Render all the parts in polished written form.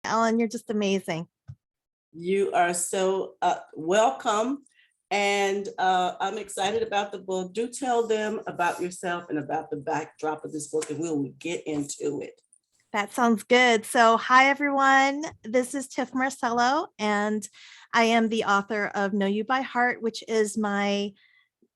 Ellen, you're just amazing. You are so welcome. And I'm excited about the book. Do tell them about yourself and about the backdrop of this book, and we'll get into it. That sounds good. So, hi, everyone. This is Tiff Marcelo, and I am the author of Know You by Heart, which is my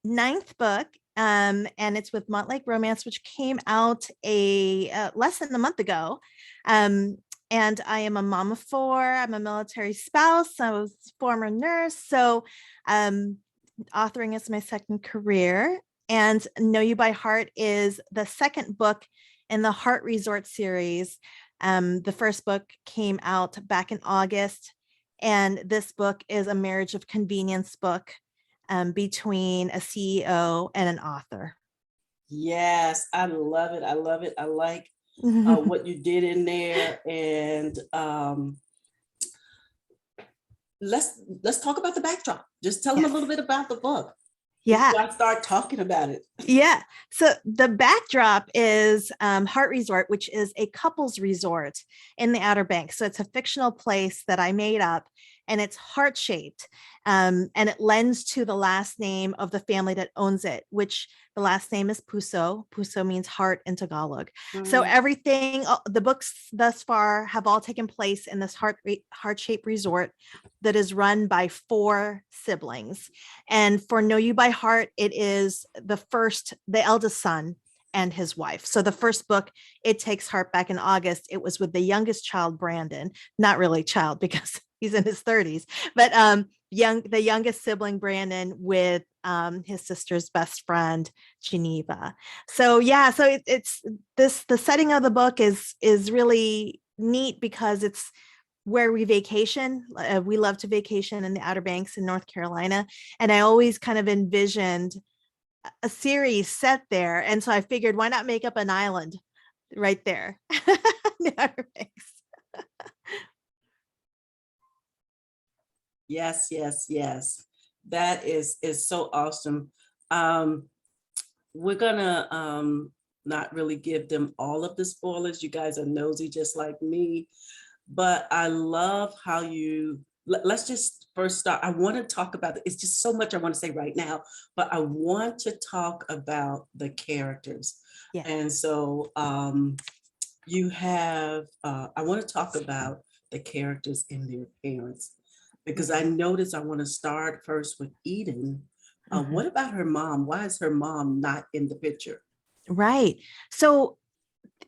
9th book. And it's with Montlake Romance, which came out less than a month ago. And I am a mom of 4. I'm a military spouse. I was a former nurse. So authoring is my second career. And Know You by Heart is the second book in the Heart Resort series. The first book came out back in August. And this book is a marriage of convenience book between a CEO and an author. Yes, I love it. I love it. I like what you did in there. And let's talk about the backdrop. Just tell them a little bit about the book. Yeah. Before I start talking about it. Yeah. So the backdrop is Heart Resort, which is a couples resort in the Outer Banks. So it's a fictional place that I made up, and it's heart-shaped. And it lends to the last name of the family that owns it, which the last name is Puso. Puso means heart in Tagalog. Mm-hmm. So everything, the books thus far have all taken place in this heart-shaped resort that is run by 4 siblings. And for Know You by Heart, it is the eldest son and his wife. So the first book, it takes heart back in August. It was with the youngest child, Brandon, not really child because he's in his 30s, but the youngest sibling, Brandon, with his sister's best friend, Geneva. So yeah, so the setting of the book is really neat because it's where we vacation. We love to vacation in the Outer Banks in North Carolina. And I always kind of envisioned a series set there. And so I figured, why not make up an island right there? The Outer Banks. Yes, yes, yes. That is so awesome. We're gonna not really give them all of the spoilers. You guys are nosy just like me, but I love how let's just first start. I want to talk about it's just so much I want to say right now, but I want to talk about the characters. Yeah. And so you have I want to talk about the characters and their parents, because I noticed I want to start first with Eden. What about her mom? Why is her mom not in the picture? Right. So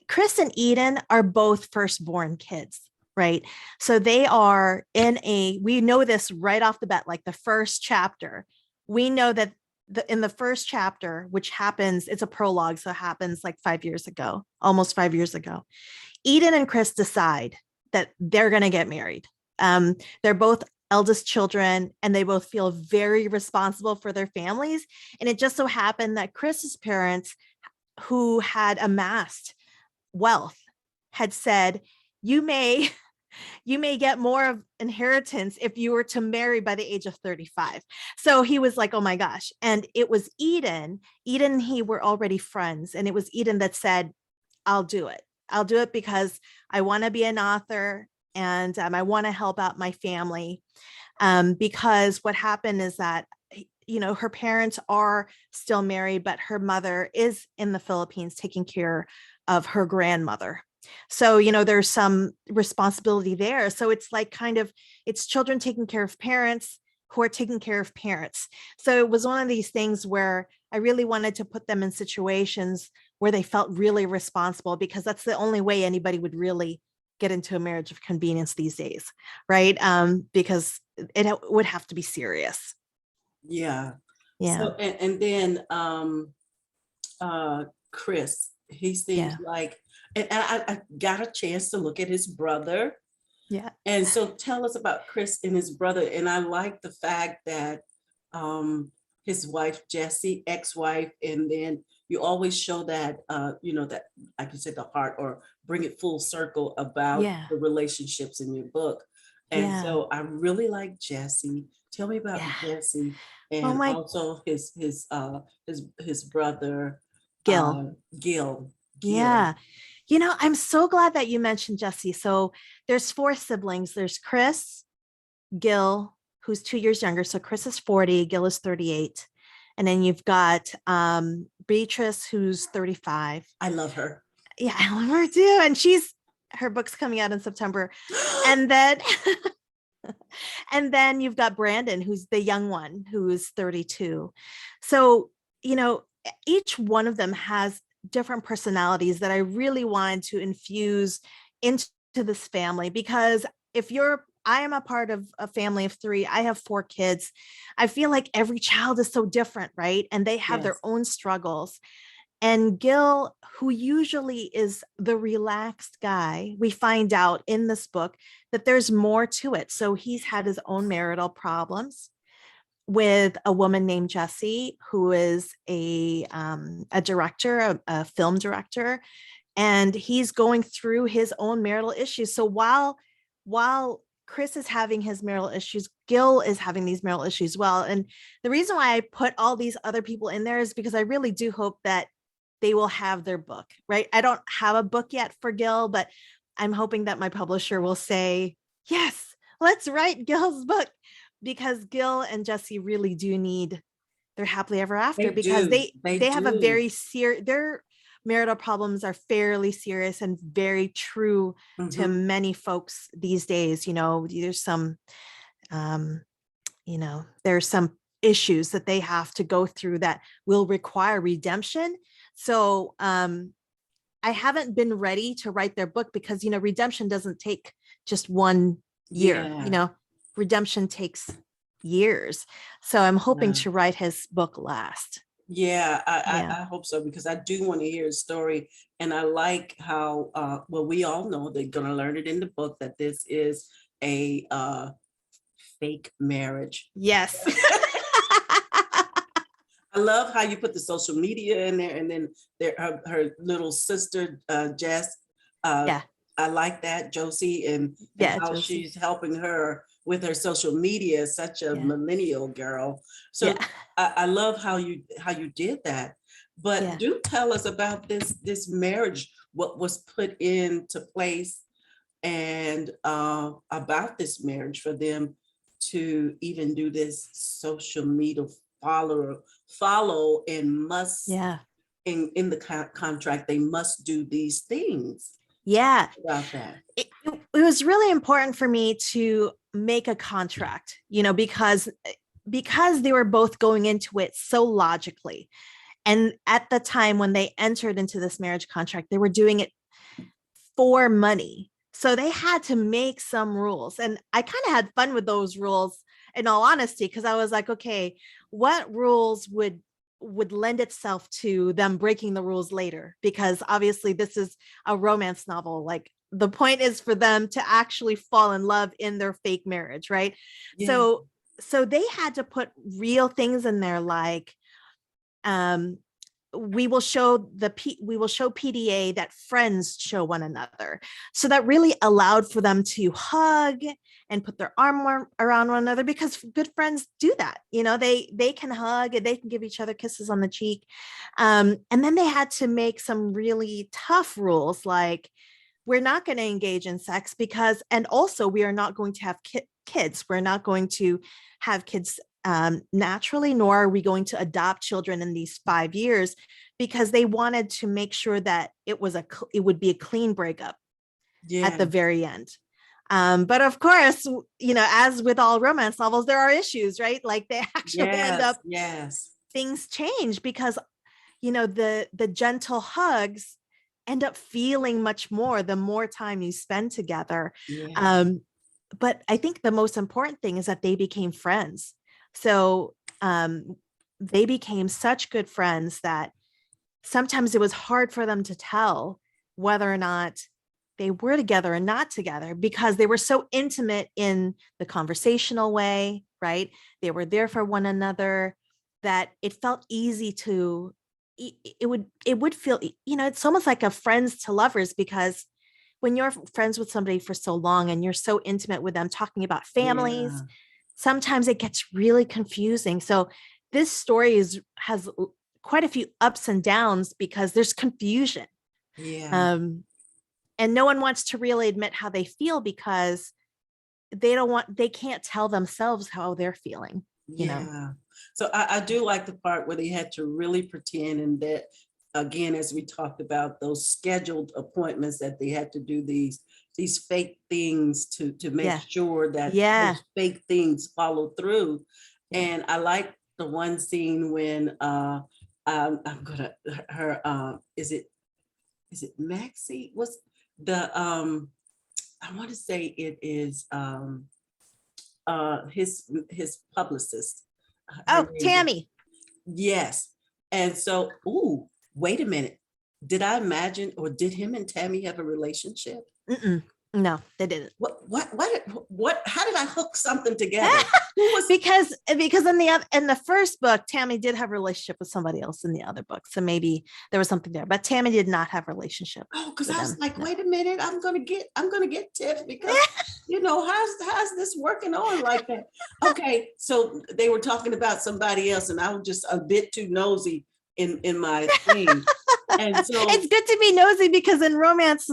Chris and Eden are both firstborn kids, right? So they are we know this right off the bat, like the first chapter. We know that in the first chapter, which happens, it's a prologue, so it happens like 5 years ago, almost 5 years ago. Eden and Chris decide that they're going to get married. They're both eldest children, and they both feel very responsible for their families. And it just so happened that Chris's parents, who had amassed wealth, had said, you may get more of inheritance if you were to marry by the age of 35. So he was like, oh my gosh. And it was Eden and he were already friends. And it was Eden that said, I'll do it because I want to be an author, and I want to help out my family. Because what happened is that, her parents are still married, but her mother is in the Philippines taking care of her grandmother. So, there's some responsibility there. So it's like it's children taking care of parents who are taking care of parents. So it was one of these things where I really wanted to put them in situations where they felt really responsible, because that's the only way anybody would really get into a marriage of convenience these days, right? Because it would have to be serious. Yeah. So, and then Chris, he seems like, and I got a chance to look at his brother. Yeah. And so tell us about Chris and his brother. And I like the fact that his wife, Jessie, ex-wife, and then you always show that, that, like you said, the heart, or bring it full circle about the relationships in your book. And so I really like Jessie. Tell me about Jessie, and also his brother, Gil. Gil. Yeah. I'm so glad that you mentioned Jesse. So there's four siblings. There's Chris, Gil, who's 2 years younger. So Chris is 40, Gil is 38. And then you've got Beatrice, who's 35. I love her. Yeah, I love her too. And her book's coming out in September. And then and then you've got Brandon, who's the young one, who's 32. So, each one of them has different personalities that I really wanted to infuse into this family, because I am a part of a family of three. I have four kids. I feel like every child is so different, right? And they have their Yes. own struggles. And Gil, who usually is the relaxed guy, we find out in this book that there's more to it. So he's had his own marital problems with a woman named Jessie, who is a director, a film director, and he's going through his own marital issues. So while Chris is having his marital issues, Gil is having these marital issues as well. And the reason why I put all these other people in there is because I really do hope that they will have their book, right? I don't have a book yet for Gil, but I'm hoping that my publisher will say, yes, let's write Gil's book, because Gil and Jesse really do need their happily ever after, They because do. they have a do. very serious, their marital problems are fairly serious and very true to many folks these days. There's some, there's some issues that they have to go through that will require redemption. So I haven't been ready to write their book because, redemption doesn't take just 1 year. Yeah. Redemption takes years. So I'm hoping Yeah. to write his book last. Yeah, Yeah. I hope so, because I do want to hear his story. And I like how, well, we all know they're going to learn it in the book that this is a fake marriage. Yes. I love how you put the social media in there, and then her little sister, Jess. Yeah. I like that, Josie, and Yeah, how Josie. she's helping her with her social media, such a millennial girl. So Yeah. I love how you did that. But Yeah. do tell us about this marriage, what was put into place, and about this marriage for them to even do this social media follow and must, Yeah. in the contract, they must do these things. Yeah. About that. It was really important for me to make a contract, because they were both going into it so logically. And at the time when they entered into this marriage contract, they were doing it for money. So they had to make some rules. And I kind of had fun with those rules, in all honesty, because I was like, okay, what rules would lend itself to them breaking the rules later? Because obviously this is a romance novel. Like, the point is for them to actually fall in love in their fake marriage, right? Yeah. So they had to put real things in there, like we will show PDA that friends show one another. So that really allowed for them to hug and put their arm around one another, because good friends do that. They can hug and they can give each other kisses on the cheek. And then they had to make some really tough rules, like, we're not going to engage in sex and also we are not going to have kids. We're not going to have kids naturally, nor are we going to adopt children in these 5 years, because they wanted to make sure that it would be a clean breakup at the very end. But of course, as with all romance novels, there are issues, right? Like, they actually end up, things change, because, the gentle hugs end up feeling much more the more time you spend together. But I think the most important thing is that they became friends. So they became such good friends that sometimes it was hard for them to tell whether or not they were together or not together, because they were so intimate in the conversational way, right? They were there for one another, that it felt easy to, it would feel, it's almost like a friends to lovers, because when you're friends with somebody for so long and you're so intimate with them, talking about families, sometimes it gets really confusing. So this story has quite a few ups and downs because there's confusion. And no one wants to really admit how they feel because they can't tell themselves how they're feeling, you know? Yeah. So I do like the part where they had to really pretend, and that again, as we talked about those scheduled appointments, that they had to do these fake things to make Yeah. sure that Yeah. those fake things follow through. Yeah. And I like the one scene when I'm gonna her is it Maxie? What's the I want to say it is his publicist. Her Oh, name is, Tammy. yes. And so, ooh, wait a minute. Did I imagine, or did him and Tammy have a relationship? Mm-mm. No, they didn't. What, how did I hook something together? Who was, because in the first book, Tammy did have a relationship with somebody else in the other book. So maybe there was something there, but Tammy did not have a relationship oh, because with I was them. like, No. wait a minute, I'm gonna get Tiff because how's this working on like that? Okay, so they were talking about somebody else, and I was just a bit too nosy in my thing. And so It's good to be nosy because in romance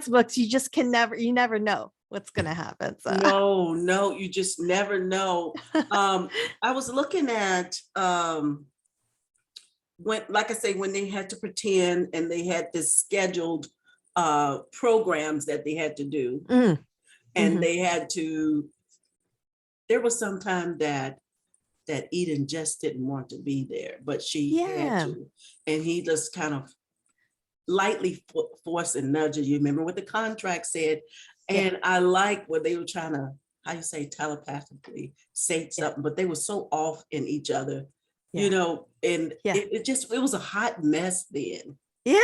books, you never know what's going to happen. So. no, you just never know. I was looking at when, like I say, when they had to pretend and they had this scheduled programs that they had to do, and Mm-hmm. they had to, there was some time that Eden just didn't want to be there, but she had Yeah. to. And he just kind of lightly forced and nudged. You remember what the contract said? Yeah. And I like what they were trying to, how you say, telepathically say Yeah. something, but they were so off in each other, Yeah. and Yeah. it was a hot mess then. Yeah.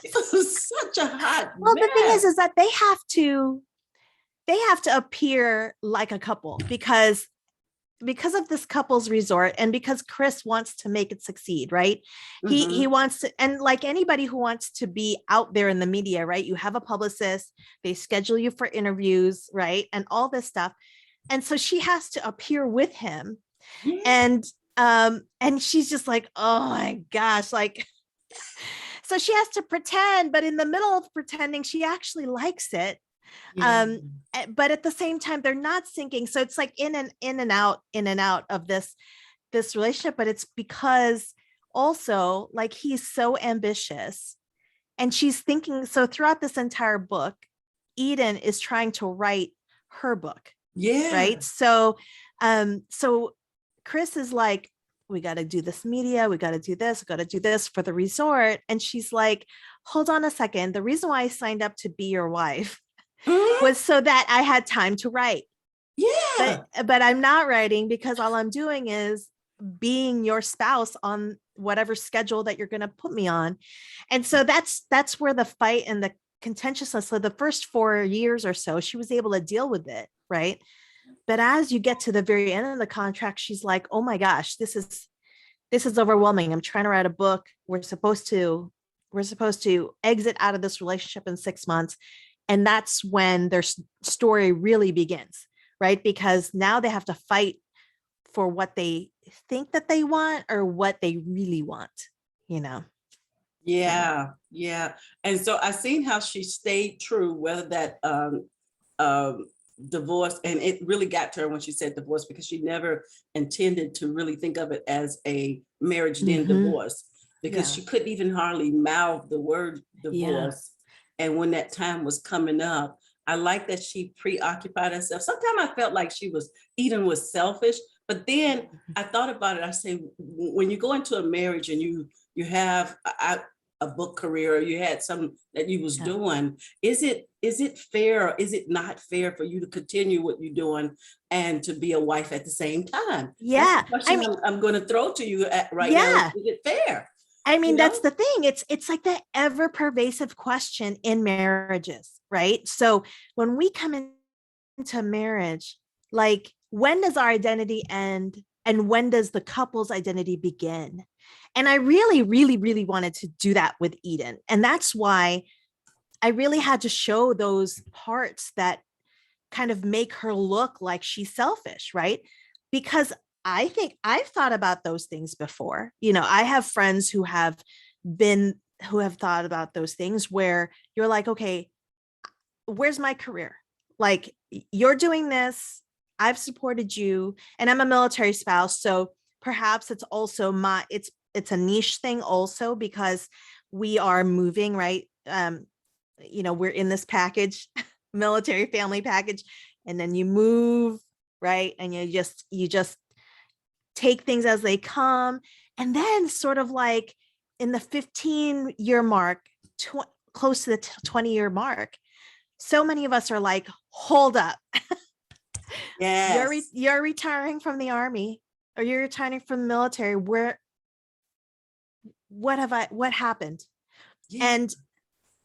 It was such a hot Well, the thing mess. is that they have to appear like a couple because of this couple's resort and because Chris wants to make it succeed, right? He Mhm. wants to, and like anybody who wants to be out there in the media, right? You have a publicist, they schedule you for interviews, right? And all this stuff. And so she has to appear with him. Yeah. And she's just like, oh my gosh, like so she has to pretend, but in the middle of pretending, she actually likes it. Yeah. But at the same time, they're not syncing. So it's like in and out of this relationship. But it's because also like he's so ambitious and she's thinking. So throughout this entire book, Eden is trying to write her book, Yeah. right? So Chris is like, we got to do this media, we got to do this, we got to do this for the resort. And she's like, hold on a second. The reason why I signed up to be your wife Mhm. was so that I had time to write. Yeah. But I'm not writing because all I'm doing is being your spouse on whatever schedule that you're going to put me on. And so that's where the fight and the contentiousness. So the first 4 years or so, she was able to deal with it, right? But as you get to the very end of the contract, she's like, oh my gosh, this is overwhelming. I'm trying to write a book. We're supposed to exit out of this relationship in 6 months. And that's when their story really begins, right? Because now they have to fight for what they think that they want or what they really want, you know? So, Yeah, yeah. And so I seen how she stayed true, whether that um divorce, and it really got to her when she said divorce, because she never intended to really think of it as a marriage then mhm. divorce, because Yeah. she couldn't even hardly mouth the word Yeah. divorce. And when that time was coming up, I like that she preoccupied herself. Sometimes I felt like Eden was selfish, but then I thought about it. I say, when you go into a marriage and you have a book career, or you had something that you was Yeah. doing, is it fair, or is it not fair for you to continue what you're doing and to be a wife at the same time? That's the Yeah. I question mean, I'm going to throw to you right now. Is yeah. it fair? I You mean, that's know? the thing. It's like the ever pervasive question in marriages, right? So when we come into marriage, like when does our identity end and when does the couple's identity begin? And I really, really, really wanted to do that with Eden. And that's why I really had to show those parts that kind of make her look like she's selfish, right? Because I think I've thought about those things before. You know, I have friends who have been who have thought about those things where you're like, okay, where's my career? Like, you're doing this, I've supported you, and I'm a military spouse. So perhaps it's also it's a niche thing also, because we are moving, right? We're in this package, military family package, and then you move, right? And you just take things as they come. And then sort of like in the 15-year mark, close to the 20-year mark, so many of us are like, hold up. Yes. You're retiring from the Army, or you're retiring from the military. What happened? Yeah.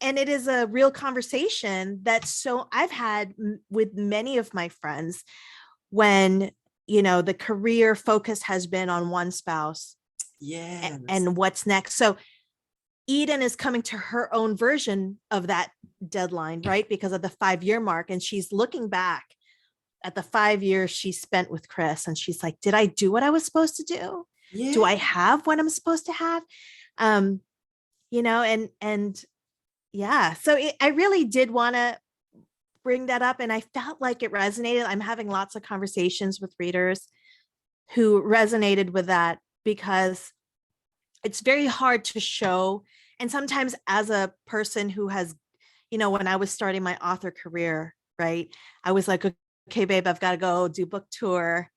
And it is a real conversation that I've had with many of my friends when, the career focus has been on one spouse. Yes. And what's next. So Eden is coming to her own version of that deadline, right? Because of the 5-year mark. And she's looking back at the 5 years she spent with Chris. And she's like, did I do what I was supposed to do? Yeah. Do I have what I'm supposed to have? And yeah, so I really did want to bring that up. And I felt like it resonated. I'm having lots of conversations with readers who resonated with that, because it's very hard to show. And sometimes as a person who has, when I was starting my author career, right, I was like, okay, babe, I've got to go do book tour.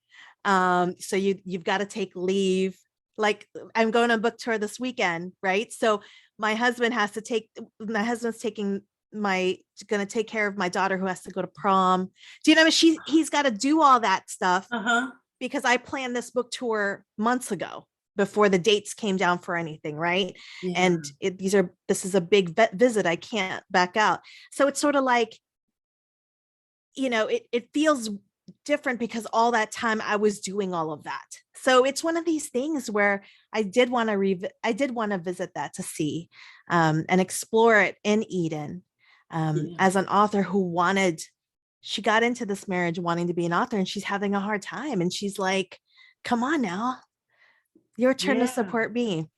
So you've got to take leave. Like, I'm going on a book tour this weekend, right? So my husband's going to take care of my daughter who has to go to prom. Do you know what I mean? He's got to do all that stuff because I planned this book tour months ago before the dates came down for anything. Right. Yeah. And this is a big visit. I can't back out. So it's sort of like, it feels different because all that time I was doing all of that. So it's one of these things where I did want to visit that to see and explore it in Eden as an author she got into this marriage wanting to be an author, and she's having a hard time. And she's like, come on now, your turn to support me.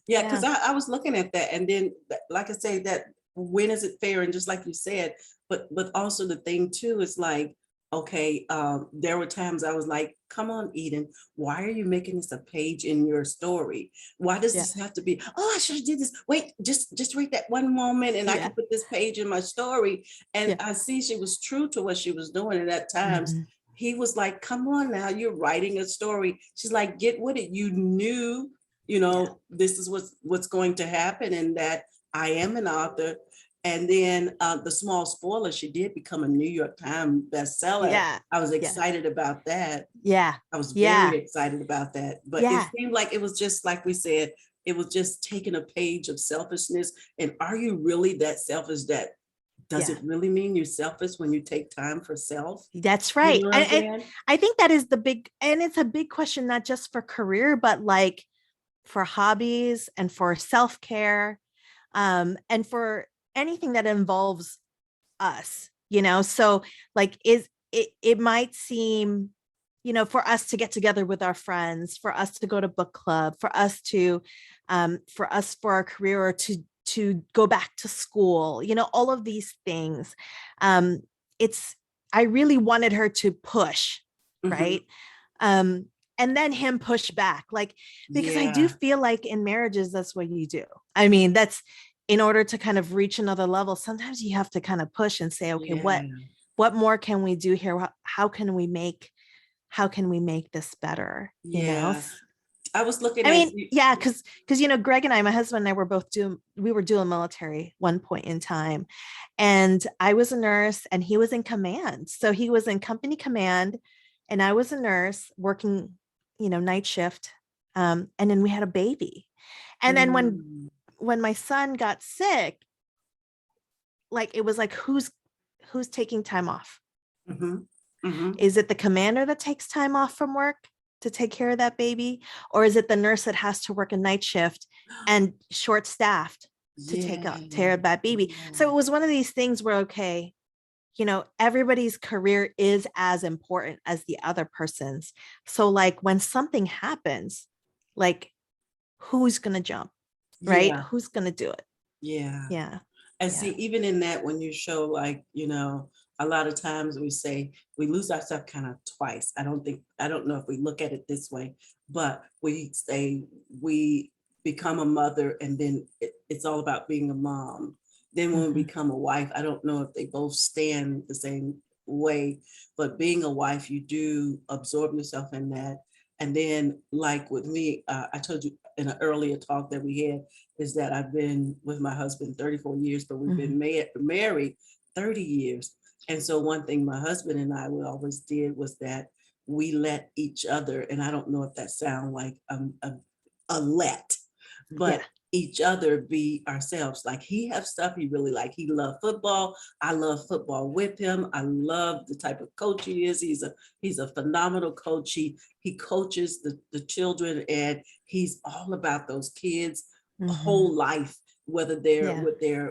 Yeah, because I was looking at that, and then like I say, that when is it fair? And just like you said, but also the thing too is like, okay, there were times I was like, come on, Eden, why are you making this a page in your story? Why does this have to be, oh, I should have did this. Wait, just wait that one moment and I can put this page in my story. And I see she was true to what she was doing. And at times he was like, come on now, you're writing a story. She's like, get with it. You knew, this is what's going to happen, and that I am an author. And then the small spoiler, she did become a New York Times bestseller. Yeah. I was excited about that. Yeah. I was very excited about that. But it seemed like it was just like we said, it was just taking a page of selfishness. And are you really that selfish? Does it really mean you're selfish when you take time for self? That's right. You know and I think that is it's a big question, not just for career, but like for hobbies and for self-care, and for anything that involves us, so like it might seem, for us to get together with our friends, for us to go to book club, for our career, or to go back to school, all of these things. I really wanted her to push, right? And then him push back, like, because I do feel like in marriages, that's what you do. I mean, that's in order to kind of reach another level. Sometimes you have to kind of push and say, okay, what more can we do here? How can we make this better? I was looking because Greg and I, my husband and I, we were dual military one point in time, and I was a nurse and he was in command. So he was in company command and I was a nurse working, night shift. And then we had a baby. And then when my son got sick, like, it was like, who's taking time off? Is it the commander that takes time off from work to take care of that baby? Or is it the nurse that has to work a night shift and short staffed to take care of that baby? So it was one of these things where, okay, everybody's career is as important as the other person's. So like when something happens, like, who's going to jump, right? Who's going to do it? Yeah. Yeah. And Yeah. see, even in that, when you show like, a lot of times we say we lose ourselves kind of twice. I don't know if we look at it this way, but we say we become a mother and then it's all about being a mom. Then when we Mhm. become a wife, I don't know if they both stand the same way, but being a wife, you do absorb yourself in that. And then like with me, I told you in an earlier talk that we had, is that I've been with my husband 34 years, but we've Mhm. been married 30 years. And so one thing my husband and I we always did was that we let each other, and I don't know if that sounds like a let, Yeah. but each other be ourselves. Like he have stuff he really like. He loved football. I love football with him. I love the type of coach he is. He's a phenomenal coach. He coaches the children and he's all about those kids Mhm. whole life, whether they're Yeah.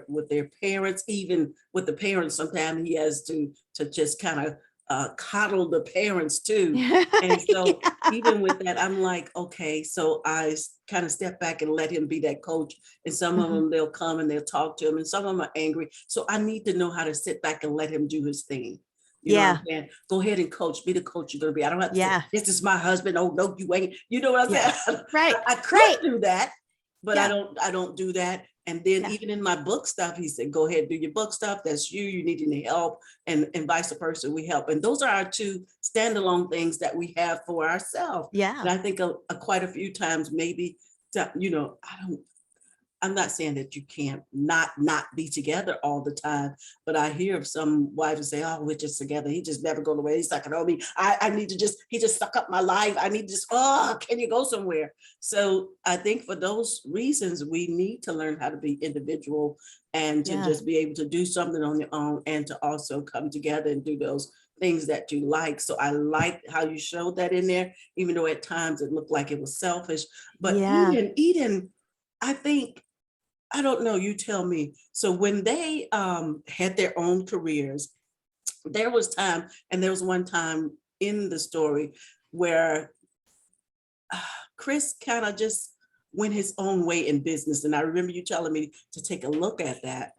with their parents, even with the parents. Sometimes he has to just kind of coddle the parents too. And so Yeah. even with that, I'm like, okay, so I kind of step back and let him be that coach. And some of Mhm. them, they'll come and they'll talk to him, and some of them are angry. So I need to know how to sit back and let him do his thing. You know what I'm Yeah. saying? Go ahead and coach, be the coach you're gonna be. I don't have to say, Yeah. this is my husband. Oh, no, you ain't. You know what I'm Yeah. saying? Right. I could Right. do that, but Yeah. I don't do that. And then Yeah. even in my book stuff, he said, go ahead, do your book stuff. That's you need any help, and vice versa. We help. And those are our two standalone things that we have for ourselves. And Yeah. I think quite a few times, maybe, I'm not saying that you can't not be together all the time, but I hear of some wives say, "Oh, we're just together. He just never go away. He's not gonna me. I need to he just suck up my life. I need to just, oh, can you go somewhere?" So I think for those reasons, we need to learn how to be individual and to Yeah. just be able to do something on your own and to also come together and do those things that you like. So I like how you showed that in there, even though at times it looked like it was selfish. But Yeah. Eden, I think I don't know, you tell me. So when they had their own careers, there was time, and there was one time in the story where uh, Chris kind of just went his own way in business. And I remember you telling me to take a look at that.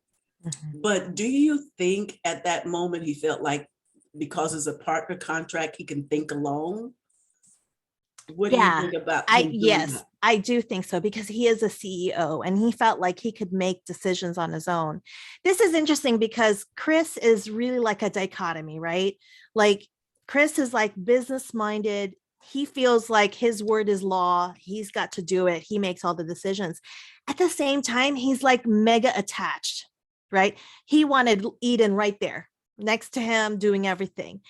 Mhm. But do you think at that moment he felt like because it's a partner contract, he can think alone? What do you Yeah. think about him doing Yes, that? I do think so because he is a CEO and he felt like he could make decisions on his own. This is interesting because Chris is really like a dichotomy, right? Like Chris is like business minded. He feels like his word is law. He's got to do it. He makes all the decisions. At the same time, he's like mega attached, right? He wanted Eden right there next to him doing everything.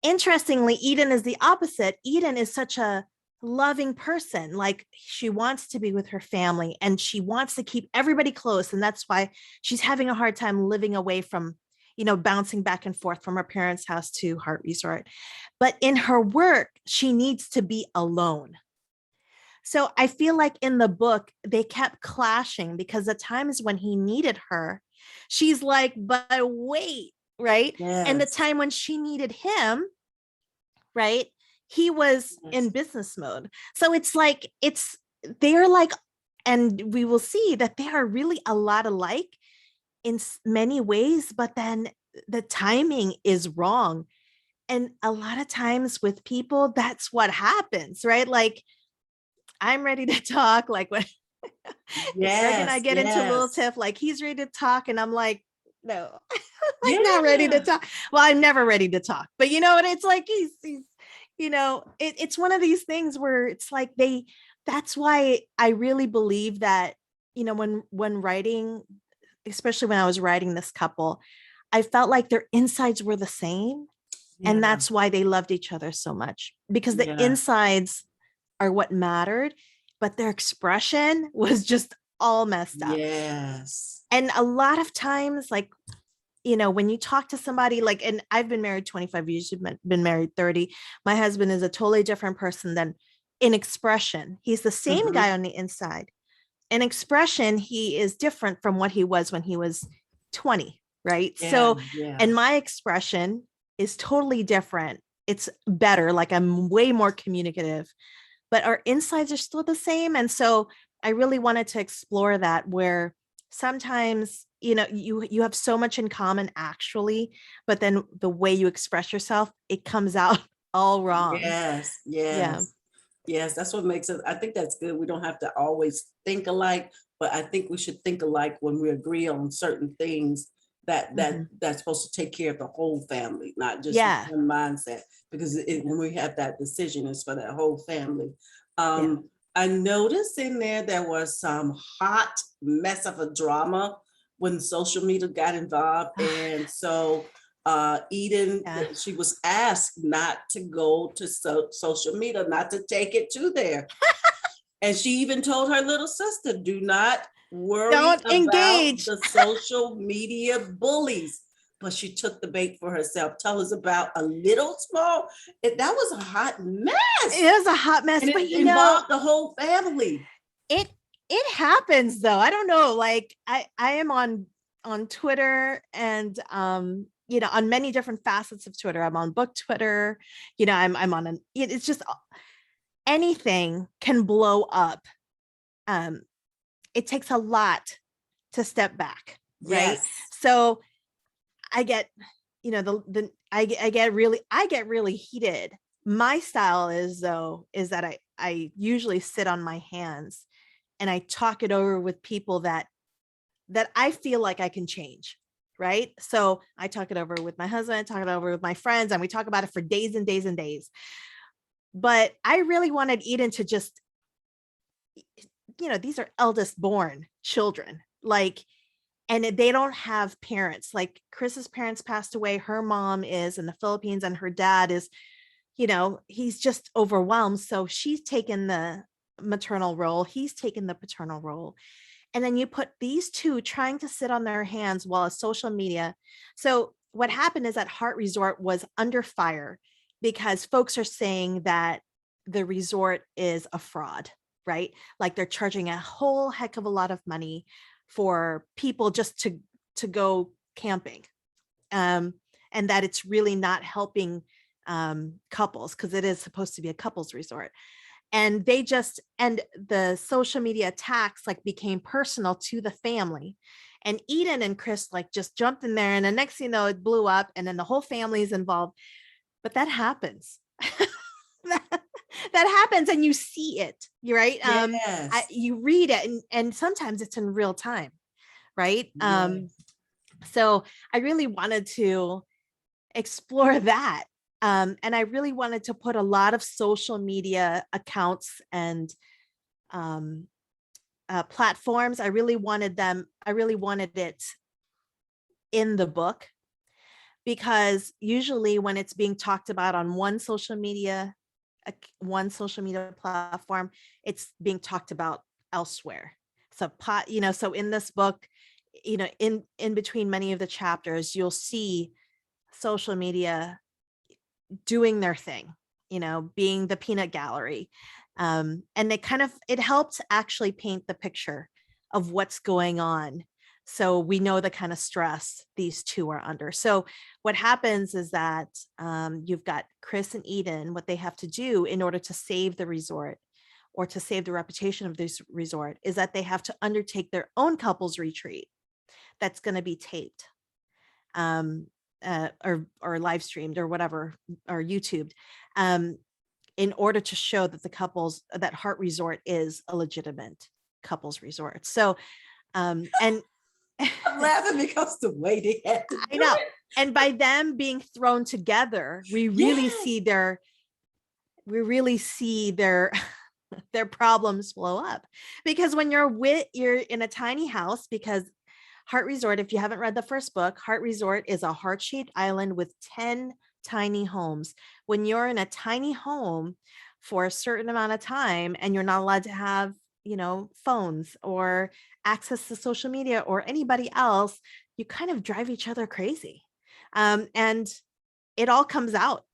Interestingly, Eden is the opposite. Eden is such a loving person. Like she wants to be with her family and she wants to keep everybody close. And that's why she's having a hard time living away from, bouncing back and forth from her parents' house to Heart Resort. But in her work, she needs to be alone. So I feel like in the book, they kept clashing because the times when he needed her, she's like, but wait, right? And the Yes. time when she needed him, right? He was in Yes. business mode. So it's like, they're like, and we will see that they are really a lot alike in many ways, but then the timing is wrong. And a lot of times with people, that's what happens, right? Like, I'm ready to talk. Like, when Greg and I Yes. get into a little Yes. tiff, like, he's ready to talk. And I'm like, no, I'm not ready to Yeah. talk. Well, I'm never ready to talk, but what it's like, he's it's one of these things where it's like that's why I really believe that, when writing, especially when I was writing this couple, I felt like their insides were the same. And Yeah. that's why they loved each other so much because the Yeah. insides are what mattered, but their expression was just all messed up. Yes. And a lot of times, like, when you talk to somebody like, and I've been married 25 years, you've been married 30. My husband is a totally different person than in expression. He's the same Mhm. guy on the inside. In expression, he is different from what he was when he was 20, right? Yeah. So, Yeah. and my expression is totally different. It's better. Like I'm way more communicative, but our insides are still the same. And so I really wanted to explore that where sometimes, you have so much in common actually, but then the way you express yourself, it comes out all wrong. Yes, Yeah. yes, yes. That's what makes it. I think that's good. We don't have to always think alike, but I think we should think alike when we agree on certain things Mhm. that's supposed to take care of the whole family, not just Yeah. one mindset. Because when we have that decision, it's for that whole family. Yeah. I noticed in there was some hot mess of a drama when social media got involved, and so Eden, Yeah. she was asked not to go to social media, not to take it to there. And she even told her little sister, do not worry Don't about engage. the social media bullies. But she took the bait for herself. Tell us about a little small, that was a hot It mess. is a hot mess, And but it involved the whole family. it it happens though. I don't know. Like I am on Twitter and on many different facets of Twitter. I'm on book Twitter. I'm on it's just anything can blow up. Um, it takes a lot to step back, right? Yes. So I get, I get really heated. My style is that I usually sit on my hands and I talk it over with people that I feel like I can change. Right. So I talk it over with my husband, I talk it over with my friends, and we talk about it for days and days and days. But I really wanted Eden to just, these are eldest born children. Like, and they don't have parents. Like Chris's parents passed away. Her mom is in the Philippines and her dad is, he's just overwhelmed. So she's taken the maternal role. He's taken the paternal role. And then you put these two trying to sit on their hands while social media. So what happened is that Heart Resort was under fire because folks are saying that the resort is a fraud, right? Like they're charging a whole heck of a lot of money for people just to go camping. And that it's really not helping couples because it is supposed to be a couples resort. And the social media attacks like became personal to the family. And Eden and Chris like just jumped in there, and the next thing you know, it blew up, and then the whole family is involved. But that happens. that happens, and you see it. You're right. Yes. You read it, and sometimes it's in real time, right? Yes. So I really wanted to explore that. And I really wanted to put a lot of social media accounts and platforms. I really wanted it in the book, because usually when it's being talked about on one social media platform, it's being talked about elsewhere. So in this book, in between many of the chapters, you'll see social media doing their thing, being the peanut gallery. And it helped actually paint the picture of what's going on. So we know the kind of stress these two are under. So what happens is that you've got Chris and Eden, what they have to do in order to save the resort or to save the reputation of this resort is that they have to undertake their own couples retreat that's going to be taped. Or live streamed or whatever, or YouTubed, in order to show that Heart Resort is a legitimate couples resort. So, and I'm laughing because the way they had to I do know, it. and by them being thrown together, we really Yes. see their their problems blow up. Because when you're in a tiny house, because Heart Resort, if you haven't read the first book, Heart Resort is a heart-shaped island with 10 tiny homes. When you're in a tiny home for a certain amount of time and you're not allowed to have, phones or access to social media or anybody else, you kind of drive each other crazy. And it all comes out.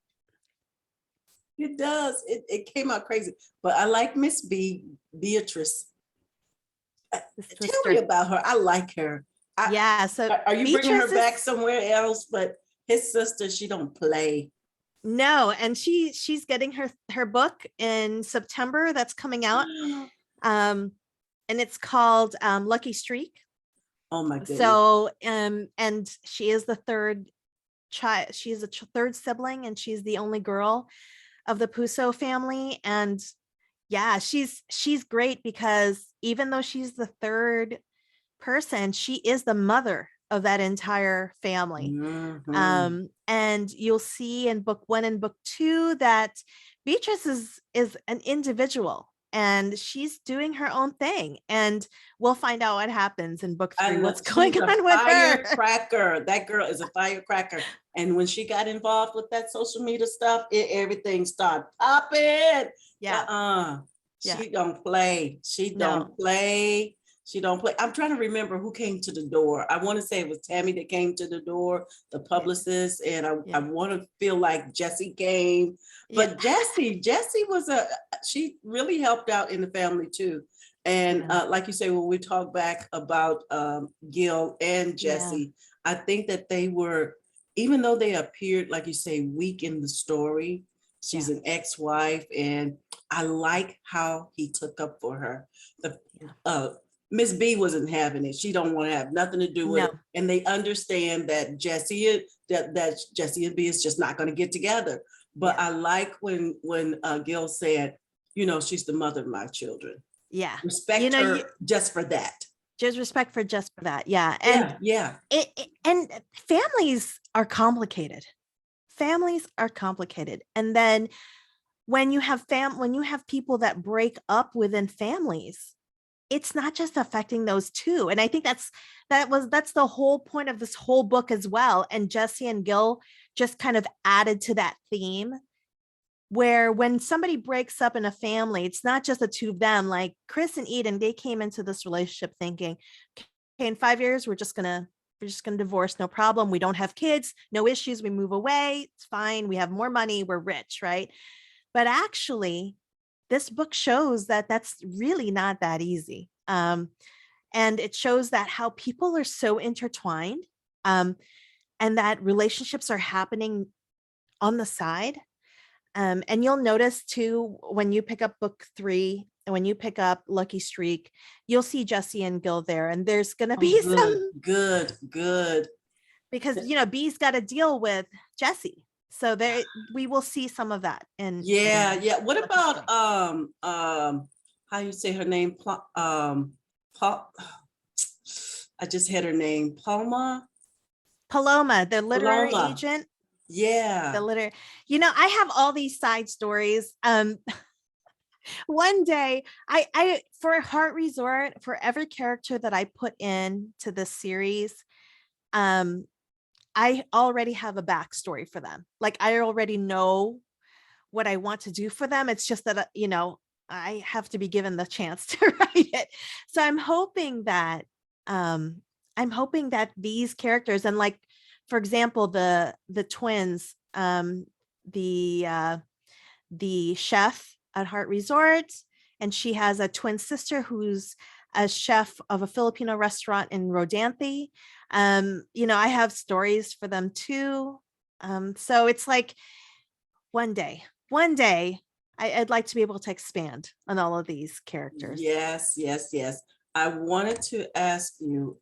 It does. It came out crazy. But I like Miss Beatrice. The Tell me sister. about her. I like her. Yeah. So Are you bringing her Beatrice back is somewhere else? But his sister, she don't play. no, and she's getting her book in September that's coming out. And it's called Lucky Streak. Oh my goodness. So, and she is the third child. She's a third sibling, and she's the only girl of the Puso family. And yeah, she's great because even though she's the third person, she is the mother of that entire family. And you'll see in book 1 and book 2 that Beatrice is an individual and she's doing her own thing. And we'll find out what happens in book 3, what's going on with her. Firecracker. That girl is a firecracker. And when she got involved with that social media stuff, everything started popping. Yeah. She don't play. She don't play. She don't play. I'm trying to remember who came to the door. I want to say it was Tammy that came to the door, the publicist, and I want to feel like Jessie came. But Jessie was she really helped out in the family too. And like you say, when we talk back about Gil and Jessie, I think that they were, even though they appeared, like you say, weak in the story, she's an ex-wife, and I like how he took up for her. Miss B wasn't having it. She don't want to have nothing to do with it. And they understand that Jessie and B is just not going to get together. But I like when Gil said, she's the mother of my children. Yeah. Respect her just for that. Just respect for just for that. Yeah. And and families are complicated. Families are complicated. And then when you have people that break up within families, it's not just affecting those two. And I think that's the whole point of this whole book as well. And Jessie and Gil just kind of added to that theme, where when somebody breaks up in a family, it's not just the two of them. Like Chris and Eden, they came into this relationship thinking, okay, in 5 years, we're just gonna divorce, no problem. We don't have kids, no issues. We move away, it's fine. We have more money, we're rich, right? But actually, this book shows that that's really not that easy. And it shows that how people are so intertwined, and that relationships are happening on the side. And you'll notice too, when you pick up book 3 and when you pick up Lucky Streak, you'll see Jessie and Gil there, and there's going to be some good, because, B's got to deal with Jessie. So there, we will see some of that. And what about how you say her name? I just had her name, Paloma, the literary agent. Yeah, I have all these side stories. One day, I for Heart Resort, for every character that I put in to this series, I already have a backstory for them. Like I already know what I want to do for them. It's just that, I have to be given the chance to write it. So I'm hoping that these characters, and like, for example, the twins, the chef at Heart Resort, and she has a twin sister who's a chef of a Filipino restaurant in Rodanthe. I have stories for them too. So it's like one day, I'd like to be able to expand on all of these characters. Yes. I wanted to ask you,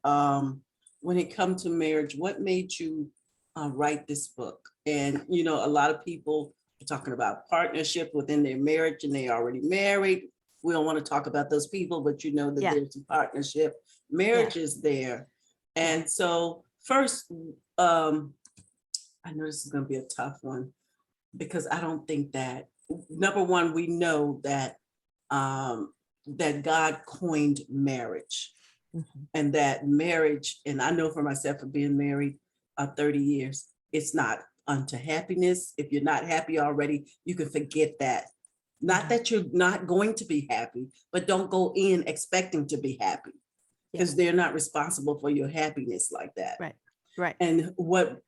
when it comes to marriage, what made you write this book? And, a lot of people are talking about partnership within their marriage and they already married. We don't want to talk about those people, but that there's a partnership. Marriage is there. And so first, I know this is going to be a tough one, because I don't think that, number one, we know that that God coined marriage, and that marriage, and I know for myself, for being married 30 years, it's not unto happiness. If you're not happy already, you can forget that. Not that you're not going to be happy, but don't go in expecting to be happy, because they're not responsible for your happiness like that. Right. And what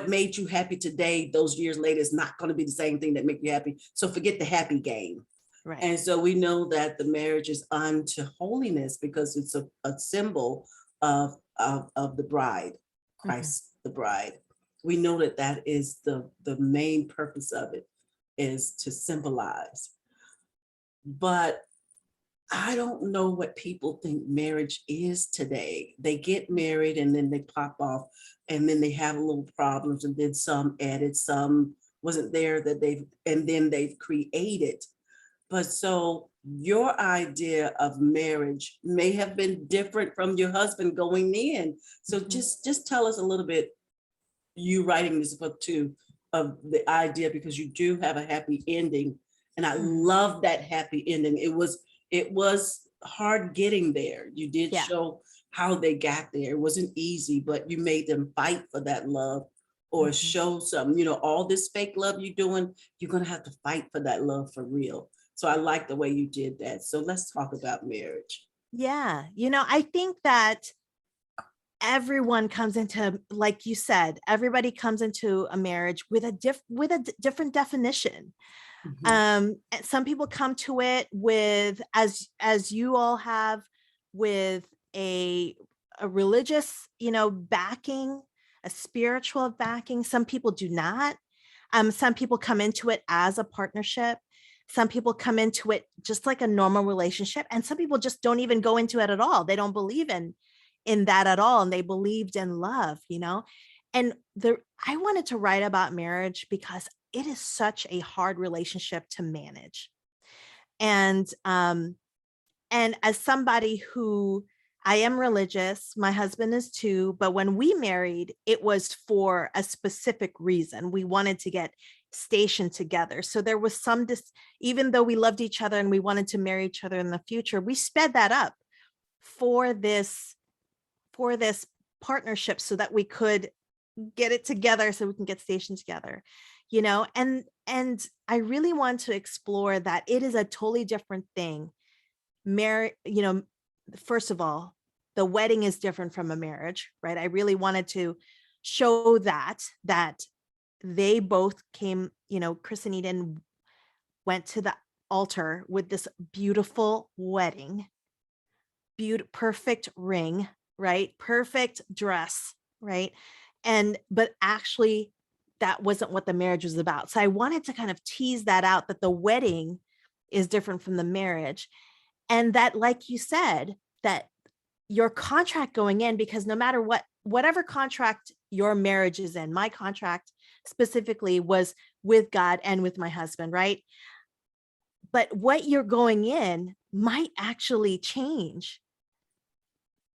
made you happy today, those years later, is not going to be the same thing that make you happy. So forget the happy game. Right. And so we know that the marriage is unto holiness, because it's a symbol of the bride, Christ, the bride. We know that is the main purpose of it, is to symbolize. But I don't know what people think marriage is today. They get married and then they pop off and then they have little problems and then some added, some wasn't there that and then they've created. But so your idea of marriage may have been different from your husband going in. So Mhm. just tell us a little bit, you writing this book too, of the idea, because you do have a happy ending. And I Mhm. love that happy ending. It was hard getting there. You did Yeah. show how they got there. It wasn't easy, but you made them fight for that love or Mhm. show some, all this fake love you're doing, you're gonna have to fight for that love for real. So I like the way you did that. So let's talk about marriage. Yeah. I think that everyone comes into, like you said, everybody comes into a marriage with different definition. Mhm. And some people come to it with, as you all have, with a religious, backing, a spiritual backing. Some people do not. Some people come into it as a partnership. Some people come into it just like a normal relationship, and some people just don't even go into it at all. They don't believe in that at all, and they believed in love. And I wanted to write about marriage because it is such a hard relationship to manage. And as somebody who, I am religious, my husband is too, but when we married, it was for a specific reason. We wanted to get stationed together. So there was even though we loved each other and we wanted to marry each other in the future, we sped that up for this partnership so that we could get it together, so we can get stationed together. And I really want to explore that it is a totally different thing. Marriage, first of all, the wedding is different from a marriage, right? I really wanted to show that they both came, Chris and Eden went to the altar with this beautiful wedding, perfect ring, right? Perfect dress, right? But actually that wasn't what the marriage was about. So I wanted to kind of tease that out, that the wedding is different from the marriage. And that, like you said, that your contract going in, because no matter whatever contract your marriage is in, my contract specifically was with God and with my husband, right? But what you're going in might actually change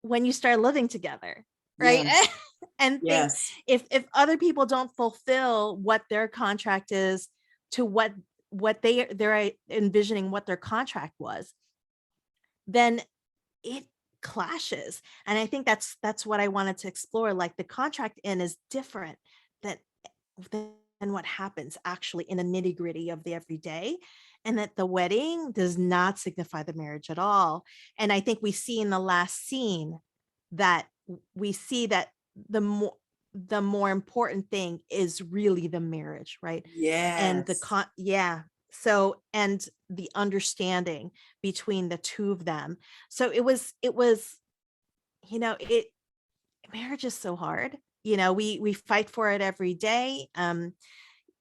when you start living together, right? Yes, And things, yes, if other people don't fulfill what their contract is to what they're envisioning what their contract was, then it clashes. And I think that's what I wanted to explore. Like, the contract in is different than than what happens actually in the nitty gritty of the everyday, and that the wedding does not signify the marriage at all. And I think we see in the last scene that we see that the more important thing is really the marriage, right? And yes. yeah. So, and the understanding between the two of them. So it was, it marriage is so hard. We fight for it every day.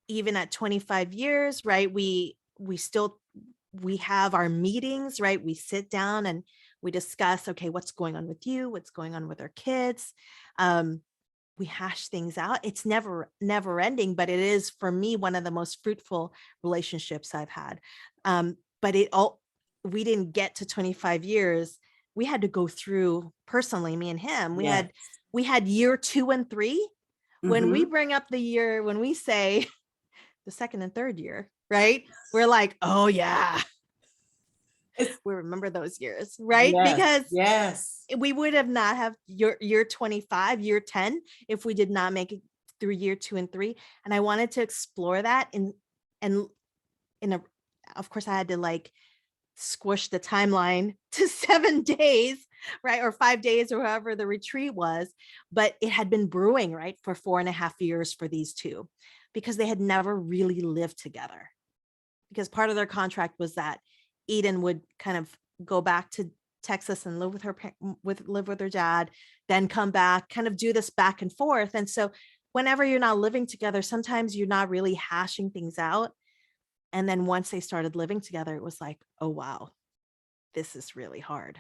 Even at 25 years, right? We have our meetings, right? We sit down and we discuss, okay, what's going on with you? What's going on with our kids? Um, we hash things out. It's never ending, but it is, for me, one of the most fruitful relationships I've had. But we didn't get to 25 years. We had to go through, personally, me and him, Yes. we had year 2 and 3. When we Mm-hmm. bring up the year, when we say the second and third year, right? We're like, oh yeah, It's we remember those years, right? yes, Because yes. we would have not have year 25, year 10, if we did not make it through year 2 and 3. And I wanted to explore that and in a, of course I had to like squish the timeline to 7 days, right? Or 5 days, or however the retreat was. But it had been brewing, right, for 4.5 years for these two, because they had never really lived together. Because part of their contract was that Eden would kind of go back to Texas and live with her dad, then come back, kind of do this back and forth. And so whenever you're not living together, sometimes you're not really hashing things out. And then once they started living together, it was like, oh wow, this is really hard.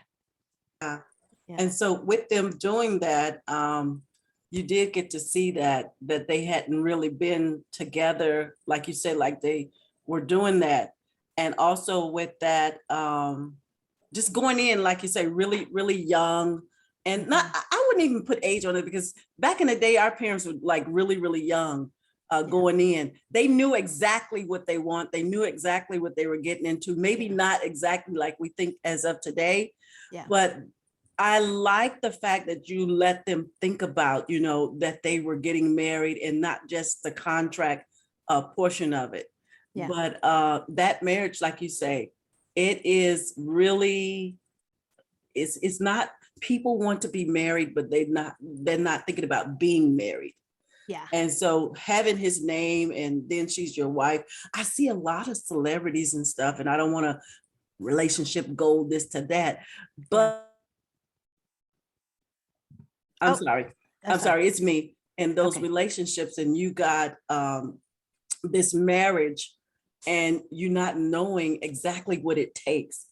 Yeah. Yeah. And so with them doing that, you did get to see that they hadn't really been together, like you said, like they were doing that. And also with that, just going in, like you say, really, really young. And not, I wouldn't even put age on it, because back in the day, our parents were like really, really young going in. They knew exactly what they want. They knew exactly what they were getting into. Maybe not exactly like we think as of today, but I like the fact that you let them think about, you know, that they were getting married and not just the contract portion of it. But that marriage, like you say, it is really, it's not, people want to be married, but they're not thinking about being married. Yeah. And so having his name and then she's your wife, I see a lot of celebrities and stuff, and I don't want to relationship goal this to that, but I'm sorry. I'm sorry, it's me. And those relationships, and you got this marriage, and you not knowing exactly what it takes,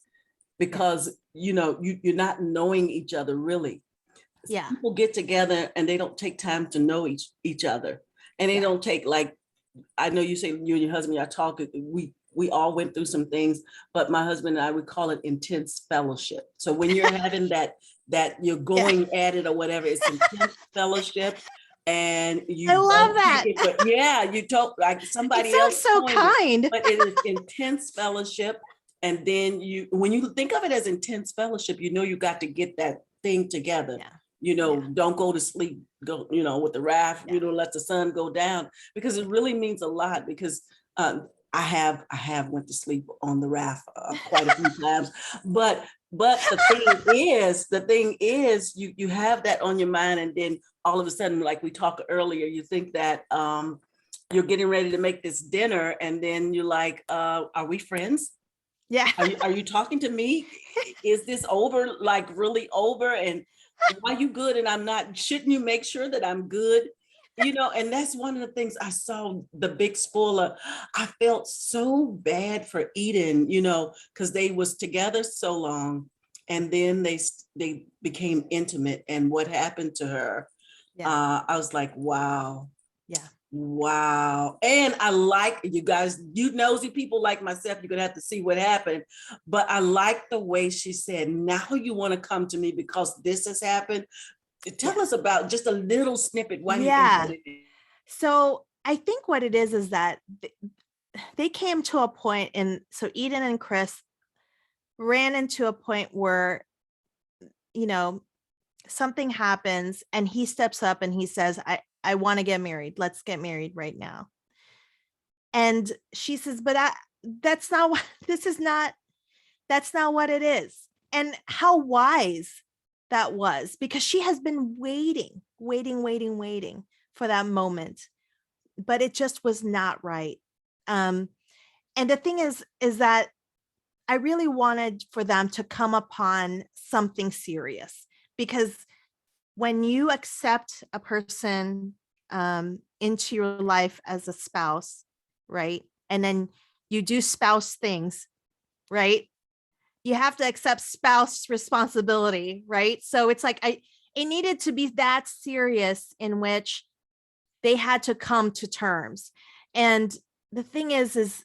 because you know you're not knowing each other really. People get together and they don't take time to know each other, and they don't take, like, I know you say you and your husband are talking, we all went through some things, but my husband and I would call it intense fellowship. So when you're having that you're going at it or whatever, it's intense fellowship. And you I love don't that. take it, but you don't, like somebody It else sounds so coined it, kind. but it is intense fellowship. And then when you think of it as intense fellowship, you know you got to get that thing together. You know, don't go to sleep, go, you know, with the raft, you know, let the sun go down, because it really means a lot. Because I have went to sleep on the raft quite a few times, but the thing is, you have that on your mind, and then all of a sudden, like we talked earlier, you think that you're getting ready to make this dinner, and then you're like, are we friends? Yeah. Are you talking to me? Is this over, like really over? And why you good and I'm not? Shouldn't you make sure that I'm good? You know, and that's one of the things I saw, the big spoiler. I felt so bad for Eden, you know, because they was together so long, and then they became intimate, and what happened to her. I was like, wow. Wow. And I like, you guys, you nosy people like myself, you're gonna have to see what happened. But I like the way she said, now you want to come to me because this has happened. Tell us about just a little snippet. Why do you think that it is? So I think what it is that they came to a point, and so Eden and Chris ran into a point where, you know, something happens and he steps up and he says, I want to get married. Let's get married right now. And she says, but that's not what, that's not what it is. And how wise that was, because she has been waiting for that moment, but it just was not right. And the thing is that I really wanted for them to come upon something serious, because when you accept a person into your life as a spouse, right? And then you do spouse things, right? You have to accept spouse responsibility, right? So it's like, it needed to be that serious, in which they had to come to terms. And the thing is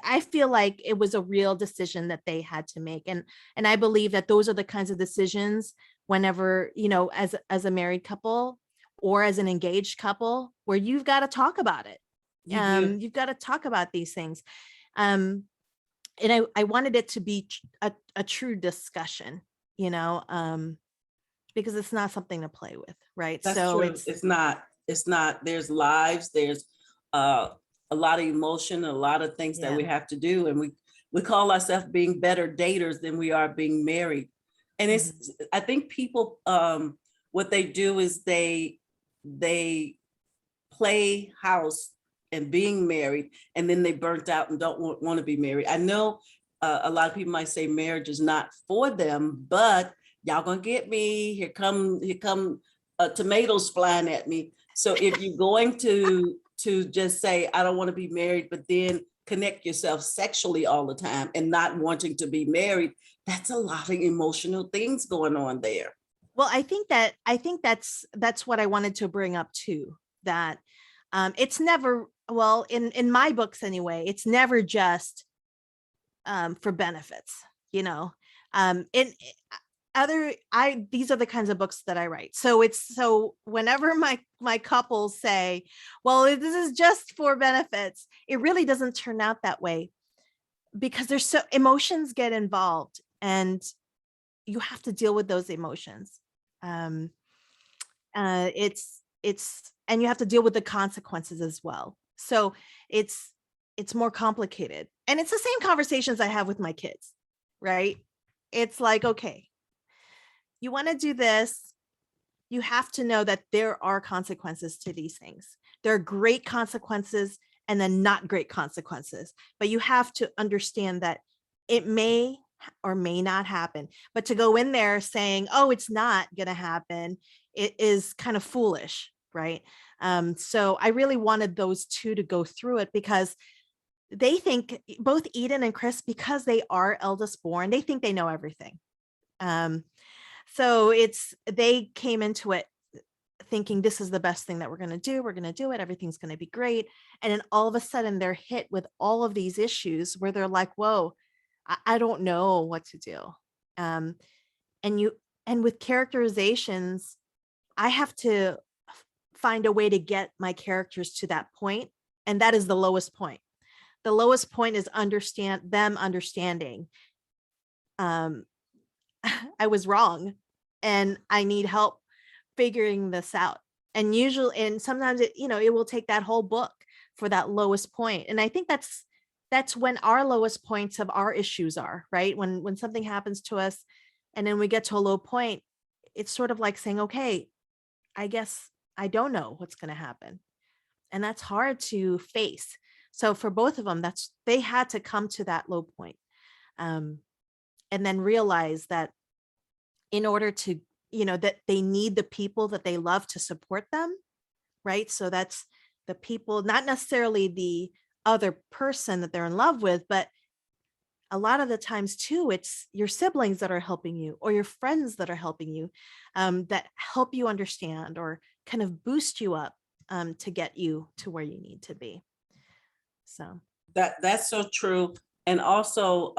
I feel like it was a real decision that they had to make. And I believe that those are the kinds of decisions, whenever, you know, as a married couple or as an engaged couple, where you've got to talk about it. You've got to talk about these things. And I wanted it to be a true discussion, you know, because it's not something to play with, right? That's so true. It's not, there's lives, there's a lot of emotion, a lot of things that we have to do. And we call ourselves being better daters than we are being married. And it's, I think people, what they do is they play house and being married, and then they burnt out and don't want to be married. I know a lot of people might say marriage is not for them, but y'all gonna get me. Here come tomatoes flying at me. So if you're going to to just say, I don't want to be married, but then connect yourself sexually all the time and not wanting to be married. That's a lot of emotional things going on there. Well, I think that's what I wanted to bring up too, that it's never, well, in my books anyway, it's never just for benefits, you know. In other, these are the kinds of books that I write. So whenever my couples say, well, this is just for benefits, it really doesn't turn out that way, because there's so emotions get involved, and you have to deal with those emotions. Um, it's and you have to deal with the consequences as well. So it's more complicated, and it's the same conversations I have with my kids, right? It's like, okay, you want to do this, you have to know that there are consequences to these things. There are great consequences and then not great consequences, but you have to understand that it may or may not happen. But to go in there saying, oh, it's not going to happen, it is kind of foolish, right? So I really wanted those two to go through it, because they think, both Eden and Chris, because they are eldest born, they think they know everything. So they came into it thinking this is the best thing that we're going to do. We're going to do it. Everything's going to be great. And then all of a sudden they're hit with all of these issues where they're like, whoa, I don't know what to do. And with characterizations, I have to find a way to get my characters to that point. And that is the lowest point. The lowest point is understanding. I was wrong and I need help figuring this out. And sometimes it will take that whole book for that lowest point. And I think that's when our lowest points of our issues are, right? When something happens to us and then we get to a low point, it's sort of like saying, okay, I guess I don't know what's going to happen. And that's hard to face. So for both of them, they had to come to that low point. And then realize that in order to, that they need the people that they love to support them, right? So that's the people, not necessarily the other person that they're in love with, but a lot of the times too, it's your siblings that are helping you, or your friends that are helping you, that help you understand or kind of boost you up to get you to where you need to be. So That's so true. And also,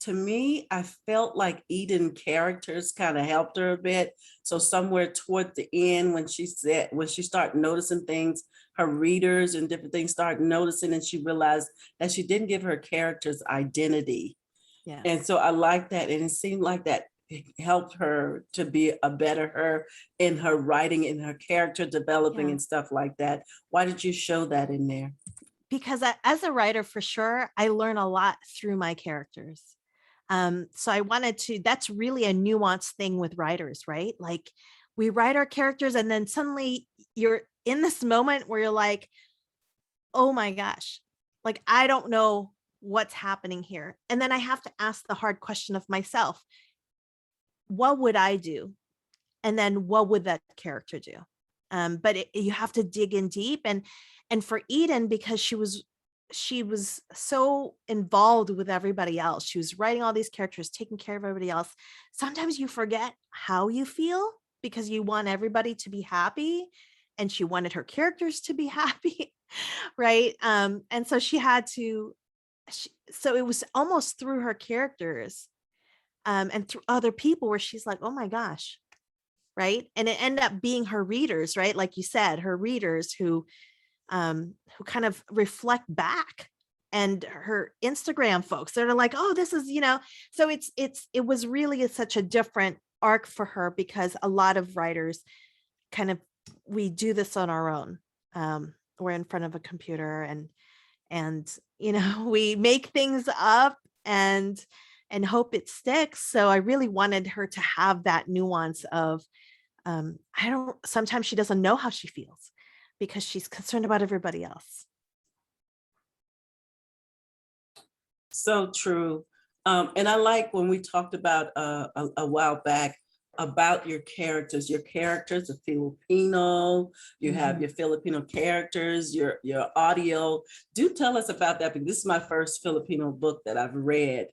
to me, I felt like Eden characters kind of helped her a bit. So somewhere toward the end, when she started noticing things, her readers and different things started noticing, and she realized that she didn't give her characters identity. yeah. And so I like that. And it seemed like that helped her to be a better her in her writing, in her character developing and stuff like that. Why did you show that in there? Because as a writer, for sure, I learn a lot through my characters. So I wanted to, that's really a nuanced thing with writers, right? Like we write our characters and then suddenly you're in this moment where you're like, oh my gosh, like, I don't know what's happening here. And then I have to ask the hard question of myself, what would I do? And then what would that character do? But you have to dig in deep. And for Eden, because she was so involved with everybody else, she was writing all these characters, taking care of everybody else. Sometimes you forget how you feel because you want everybody to be happy, and she wanted her characters to be happy, right? And so so it was almost through her characters and through other people where she's like, oh my gosh, right? And it ended up being her readers, right? Like you said, her readers who kind of reflect back, and her Instagram folks that are like, oh, this is, so it was really such a different arc for her, because a lot of writers kind of, we do this on our own. We're in front of a computer and we make things up and hope it sticks. So I really wanted her to have that nuance of, sometimes she doesn't know how she feels because she's concerned about everybody else. So true. And I like when we talked about a while back about your characters. Your characters are Filipino, you have your Filipino characters, your audio. Do tell us about that, because this is my first Filipino book that I've read,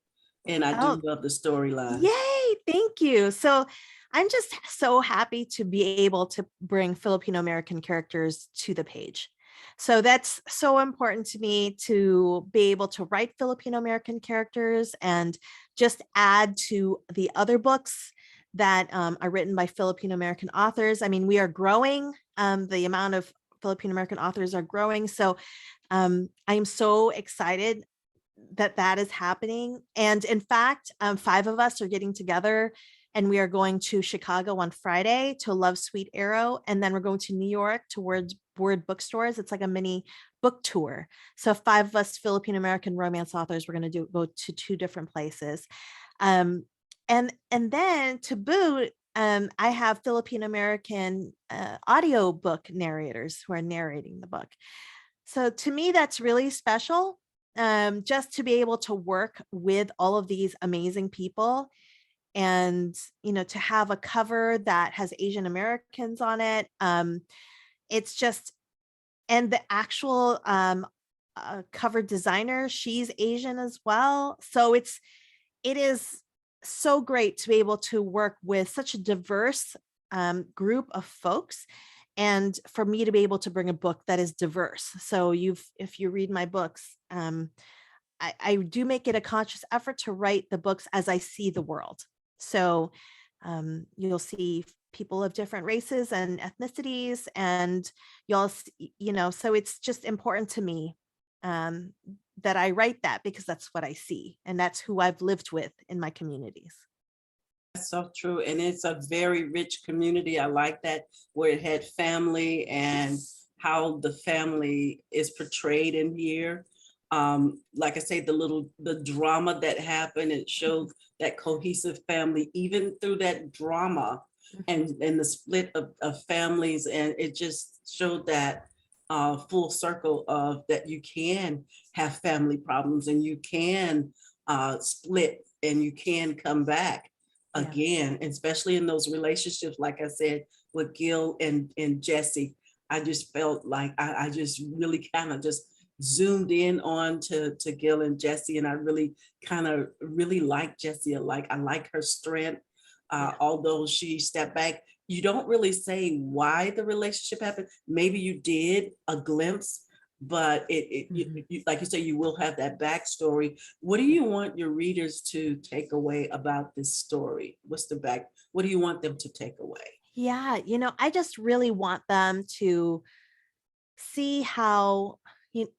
and I do Oh, love the storyline. yay, thank you. So I'm just so happy to be able to bring Filipino American characters to the page. So that's so important to me, to be able to write Filipino American characters and just add to the other books that are written by Filipino American authors. I mean, we are growing. The amount of Filipino American authors are growing. So I'm so excited that that is happening. And in fact, 5 of us are getting together, and we are going to Chicago on Friday to Love Sweet Arrow. And then we're going to New York to Word Bookstores. It's like a mini book tour. So 5 of us Filipino American romance authors, we're going to go to 2 different places. And then to boot, I have Filipino American audio book narrators who are narrating the book. So to me, that's really special, just to be able to work with all of these amazing people, and to have a cover that has Asian Americans on it. It's just, and the actual cover designer, she's Asian as well. So it is so great to be able to work with such a diverse group of folks, and for me to be able to bring a book that is diverse. So if you read my books, I do make it a conscious effort to write the books as I see the world. So you'll see people of different races and ethnicities, and so it's just important to me that I write that, because that's what I see, and that's who I've lived with in my communities. That's so true. And it's a very rich community. I like that, where it had family and how the family is portrayed in here. Like I say, the drama that happened, it showed that cohesive family, even through that drama and the split of families. And it just showed that full circle of that you can have family problems, and you can split, and you can come back again, especially in those relationships, like I said, with Gil and Jesse. I just felt like I just really kind of just zoomed in on to Gil and Jesse, and I really kind of really like Jesse. I like her strength. Although she stepped back, you don't really say why the relationship happened. Maybe you did a glimpse, but you, like you say, you will have that backstory. What do you want your readers to take away about this story? What do you want them to take away? Yeah, I just really want them to see how you,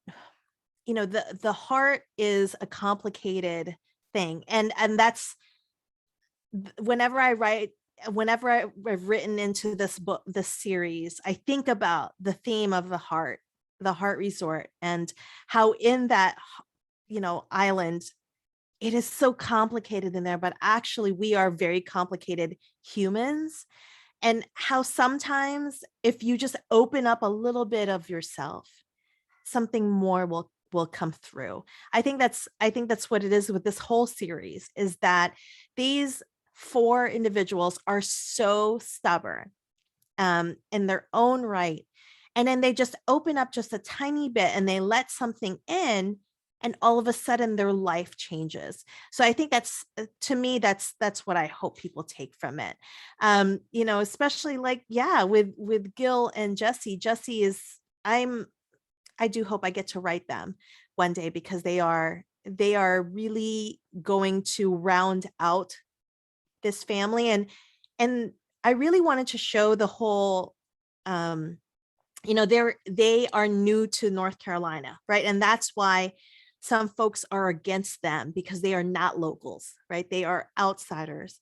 the heart is a complicated thing, and that's whenever I've written into this book, this series, I think about the theme of the heart resort, and how in that island, it is so complicated in there, but actually we are very complicated humans, and how sometimes if you just open up a little bit of yourself, something more will come through. I think that's what it is with this whole series, is that these 4 individuals are so stubborn in their own right, and then they just open up just a tiny bit, and they let something in, and all of a sudden their life changes. So I think that's, to me, that's what I hope people take from it. Especially with Gil and Jesse is, I do hope I get to write them one day, because they are really going to round out this family, and I really wanted to show the whole they are new to North Carolina, right? And that's why some folks are against them, because they are not locals, right? They are outsiders.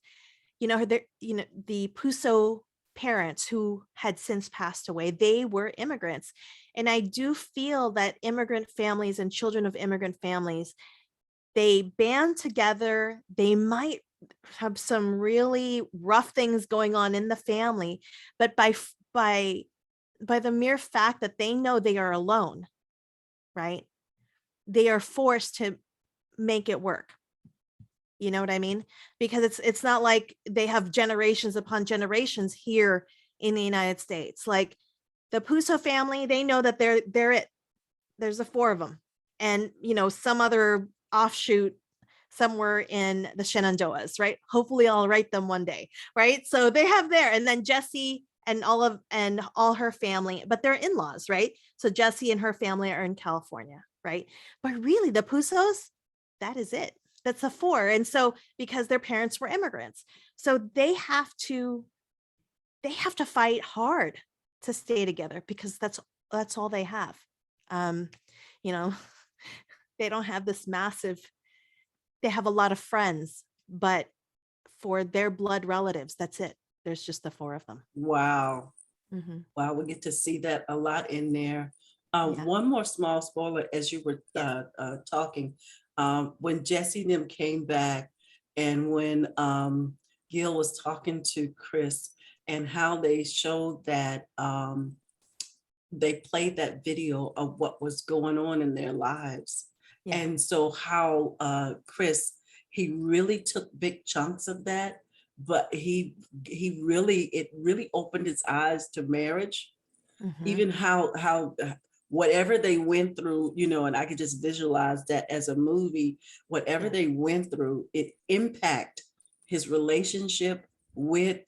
The Puso parents, who had since passed away, they were immigrants. And I do feel that immigrant families and children of immigrant families, they band together. They might have some really rough things going on in the family, but by the mere fact that they know they are alone, right? They are forced to make it work. You know what I mean? Because it's not like they have generations upon generations here in the United States. Like the Puso family, they know that they're it. There's the four of them, and some other offshoot somewhere in the Shenandoahs, right? Hopefully I'll write them one day, right? So they have there, and then Jessie and all her family, but they're in-laws, right? So Jessie and her family are in California, right? But really the Pusos, that is it. That's the four. And so because their parents were immigrants, so they have to fight hard to stay together because that's all they have. Um, you know, they don't have this massive, they have a lot of friends, but for their blood relatives, that's it. There's just the four of them. Wow. Mhm. Wow, we get to see that a lot in there. Yeah. One more small spoiler as you were Yes. talking. When Jesse and them came back, and when Gil was talking to Chris, and how they showed that they played that video of what was going on in their lives. Yeah. And so how Chris, he really took big chunks of that, but it really opened his eyes to marriage. Mhm. Even how whatever they went through, and I could just visualize that as a movie. Whatever Yeah. they went through, it impact his relationship with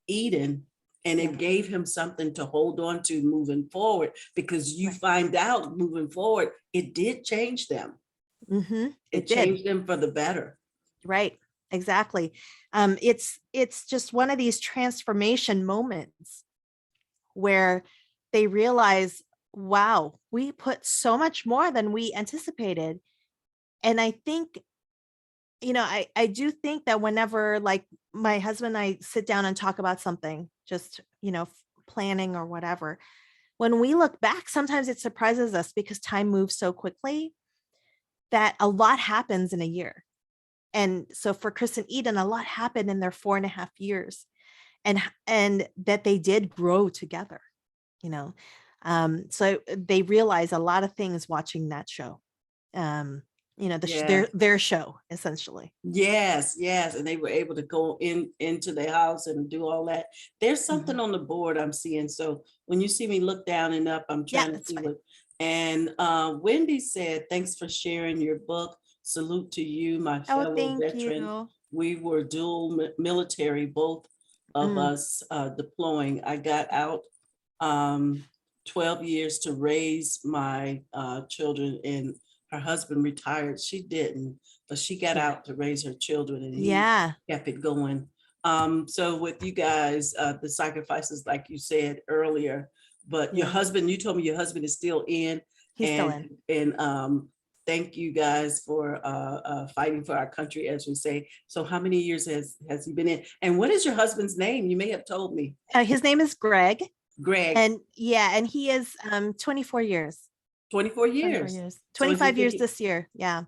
Eden, and Yeah. it gave him something to hold on to moving forward, because you Right. find out moving forward it did change them. It It did. changed them for the better. Right. Exactly. It's just one of these transformation moments where they realize, wow, we put so much more than we anticipated. And I think, I do think that whenever like my husband and I sit down and talk about something, just, planning or whatever, when we look back, sometimes it surprises us because time moves so quickly that a lot happens in a year. And so for Chris and Eden, a lot happened in their 4.5 years, and that they did grow together, you know. So they realize a lot of things watching that show. Um, Yeah. their show essentially. Yes, yes, and they were able to go into their house and do all that. There's something Mhm. on the board I'm seeing. So when you see me look down and up, I'm Yeah, trying to that's see fine. what. And Wendy said, "Thanks for sharing your book. Salute to you, my Oh, fellow thank veteran. you. We were dual military, both of Mm, us deploying. I got out 12 years to raise my children, and her husband retired. She didn't, but she got yeah. out to raise her children, and he Yeah. kept it going. So with you guys, the sacrifices, like you said earlier, but your Yeah. husband, you told me your husband is still in, He's still in. and thank you guys for fighting for our country, as we say. So how many years has he been in? And what is your husband's name? You may have told me. His name is Greg. Greg. And yeah, and he is 24 years. 24 24 years. years. So is he 25 years thinking, this year. Yeah.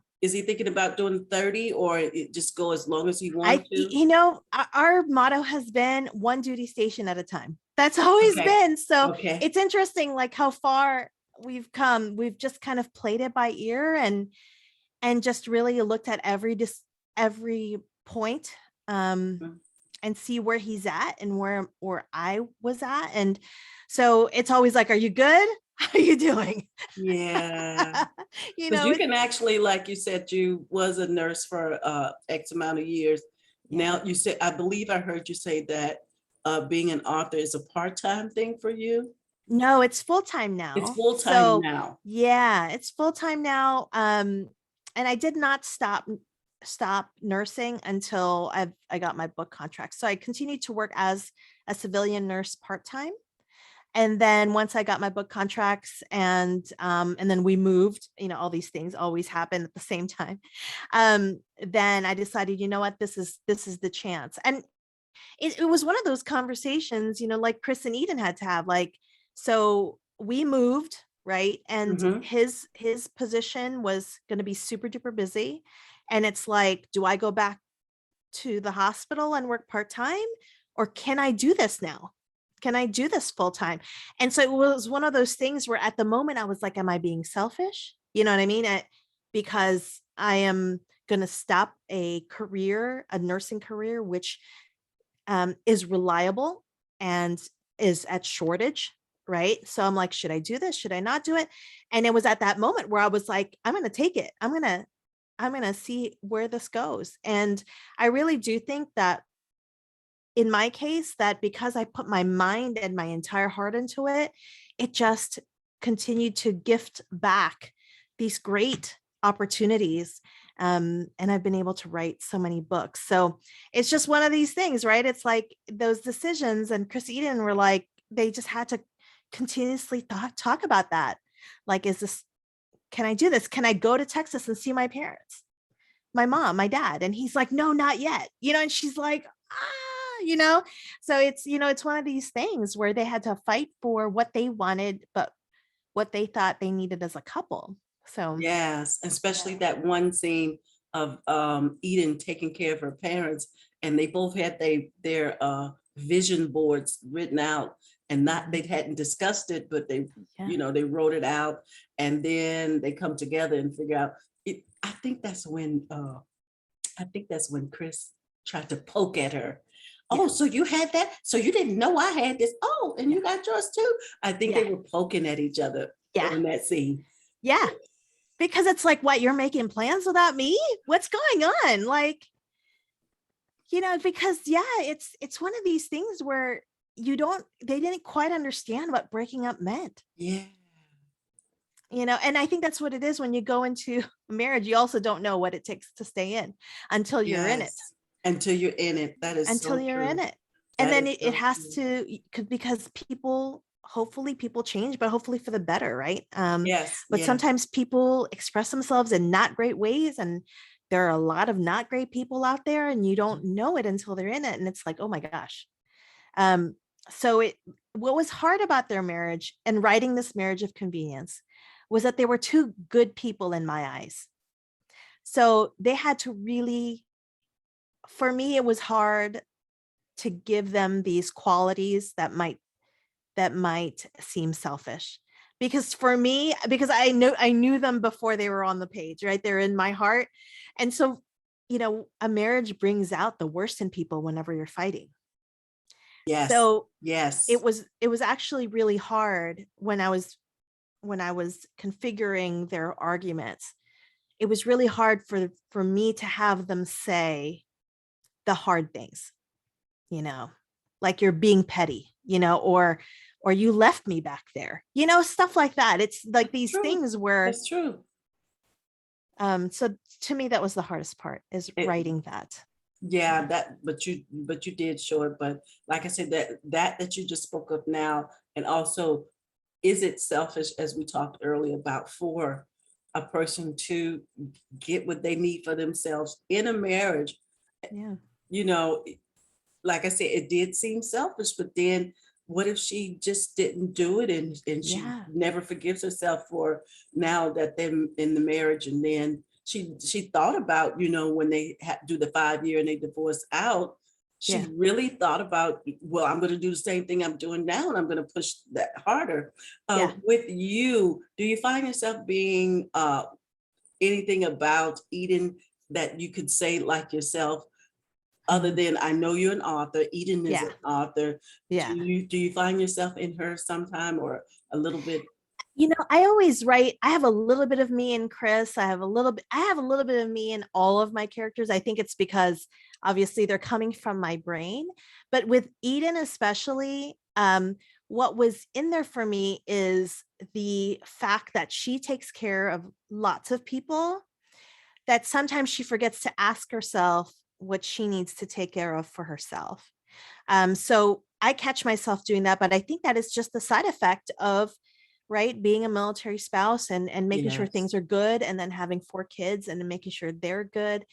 about doing 30, or it just go as long as he I, want to? our motto has been one duty station at a time. That's always Okay. been. So Okay. it's interesting, like how far we've come. We've just kind of played it by ear and just really looked at every point, Mm. and see where he's at and where I was at. And so it's always like, are you good? How are you doing? Yeah. you Because know, you it's can actually, like you said, you was a nurse for X amount of years. yeah. Now you said, I believe I heard you say that being an author is a part-time thing for you. No, it's full time It's now. full-time So now. yeah, it's full time now. And I did not stop nursing until I got my book contract. So I continued to work as a civilian nurse part time. And then once I got my book contracts and then we moved, all these things always happen at the same time. Then I decided, you know what, this is the chance. And it was one of those conversations, like Chris and Eden had to have. Like, so we moved, right? And Hmm. his position was going to be super duper busy. And it's like, do I go back to the hospital and work part-time, or can I do this now? Can I do this full time? And so it was one of those things where at the moment I was like, am I being selfish? You know what I mean? Because I am going to stop a nursing career, which is reliable and is at shortage. Right. So I'm like, should I do this? Should I not do it? And it was at that moment where I was like, I'm going to take it. I'm going to see where this goes. And I really do think that in my case, that because I put my mind and my entire heart into it, it just continued to gift back these great opportunities. And I've been able to write so many books. So it's just one of these things, right? It's like those decisions, and Chris Eden were like, they just had to continuously talk about that. Like, can I do this? Can I go to Texas and see my parents? My mom, my dad? And he's like, no, not yet. And she's like, so it's one of these things where they had to fight for what they wanted, but what they thought they needed as a couple. So Yes, especially that one scene of Eden taking care of her parents, and they both had their vision boards written out, and not they hadn't discussed it, but they wrote it out, and then they come together and figure out it. I think that's when Chris tried to poke at her. Oh, so you had that? So you didn't know I had this? Oh, and you got yours too? I think they were poking at each other during that scene. Yeah. Because it's like, what, you're making plans without me? What's going on? Like, because it's one of these things where they didn't quite understand what breaking up meant. Yeah. And I think that's what it is when you go into marriage. You also don't know what it takes to stay in until you're in it. Until you're in it. That is until so you're true. in it. And then it has to, because hopefully people change, but hopefully for the better, right? But sometimes people express themselves in not great ways, and there are a lot of not great people out there, and you don't know it until they're in it. And it's like, oh my gosh. So what was hard about their marriage and writing this marriage of convenience was that they were two good people in my eyes. So they had to really, for me, it was hard to give them these qualities that might seem selfish. Because for me, because I knew them before they were on the page, right? They're in my heart. And so, a marriage brings out the worst in people whenever you're fighting. Yes. So yes, it was actually really hard when I was configuring their arguments. It was really hard for me to have them say the hard things, like you're being petty, or you left me back there, stuff like that. It's like these things where that's true. So to me, that was the hardest part, is writing that. But you did show it. But like I said, that you just spoke of now, and also, is it selfish, as we talked earlier about, for a person to get what they need for themselves in a marriage? Like I said, it did seem selfish, but then what if she just didn't do it, and she never forgives herself for now that they're in the marriage? And then she thought about, when they do the 5-year and they divorce out, she really thought about, well, I'm going to do the same thing I'm doing now, and I'm going to push that harder. With you, do you find yourself being anything about Eden that you could say like yourself, other than, I know you're an author, Eden is an author. Do you find yourself in her sometime, or a little bit? I always write, I have a little bit of me in Chris. I have a little bit of me in all of my characters. I think it's because obviously they're coming from my brain, but with Eden especially, what was in there for me is the fact that she takes care of lots of people, that sometimes she forgets to ask herself what she needs to take care of for herself. So I catch myself doing that, but I think that is just the side effect of, right, being a military spouse and making sure things are good, and then having 4 kids and making sure they're good.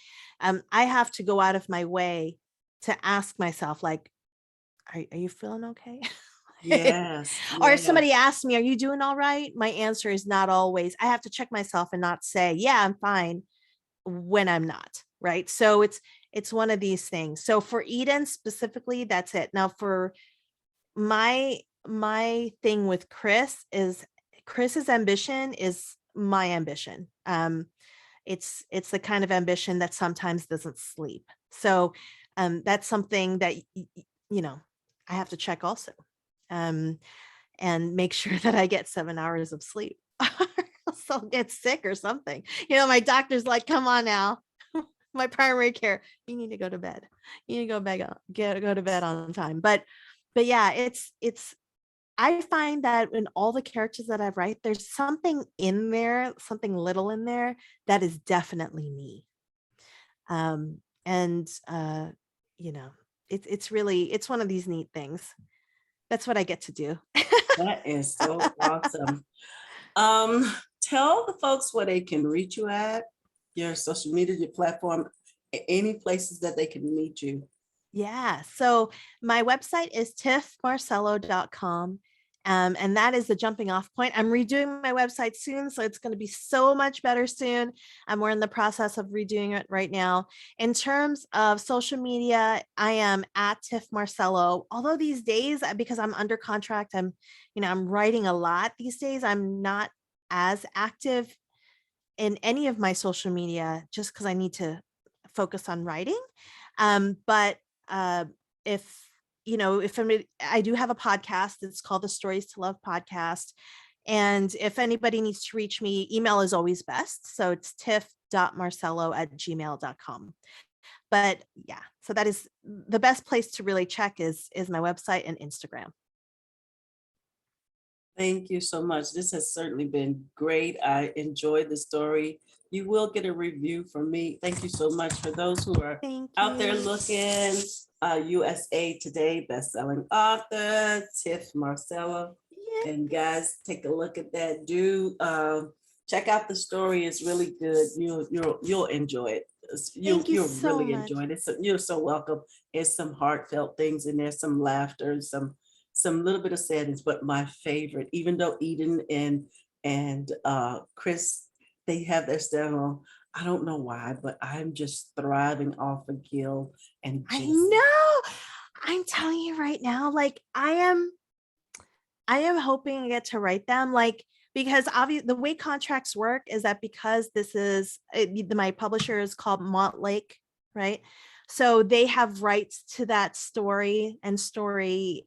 I have to go out of my way to ask myself, like, are you feeling okay? Yes. Or if somebody asks me, are you doing all right? My answer is not always. I have to check myself and not say, yeah, I'm fine, when I'm not, right? So it's one of these things. So for Eden specifically, that's it. Now for my thing with Chris's ambition is my ambition. it's the kind of ambition that sometimes doesn't sleep. So that's something that you know I have to check also, and make sure that I get 7 hours of sleep. Else I'll get sick or something. My doctor's like, come on now. My primary care, you need to go to bed. You need to go to bed on time. But yeah, it's I find that in all the characters that I write, there's something in there, something little in there that is definitely me. And it's one of these neat things. That's what I get to do. That is so awesome. Tell the folks where they can reach you at, your social media, your platform, any places that they can meet you. Yeah. So my website is tiffmarcelo.com. And that is the jumping off point. I'm redoing my website soon, so it's going to be so much better soon. We're in the process of redoing it right now. In terms of social media, I am at Tiff Marcelo. Although these days, because I'm under contract, I'm writing a lot these days. I'm not as active in any of my social media just because I need to focus on writing. But if I do have a podcast, it's called the Stories to Love podcast. And if anybody needs to reach me, email is always best. So it's tiff.marcelo@gmail.com. But yeah, so that is the best place to really check is my website and Instagram. Thank you so much. This has certainly been great. I enjoyed the story. You will get a review from me. Thank you so much. For those who are out there looking, USA Today bestselling author Tiff Marcelo. Yeah. And guys, take a look at that. Do check out the story. It's really good. You'll enjoy it. You'll so really much. enjoy it. You're so welcome. There's some heartfelt things in there, some laughter, some little bit of sadness, but my favorite, even though Eden and Chris, they have their stuff on, I don't know why, but I'm just thriving off of Gil and I Jesse. know. I'm telling you right now, like I am hoping I get to write them, like, because obviously the way contracts work is that because this is my publisher is called Montlake, right? So they have rights to that story and story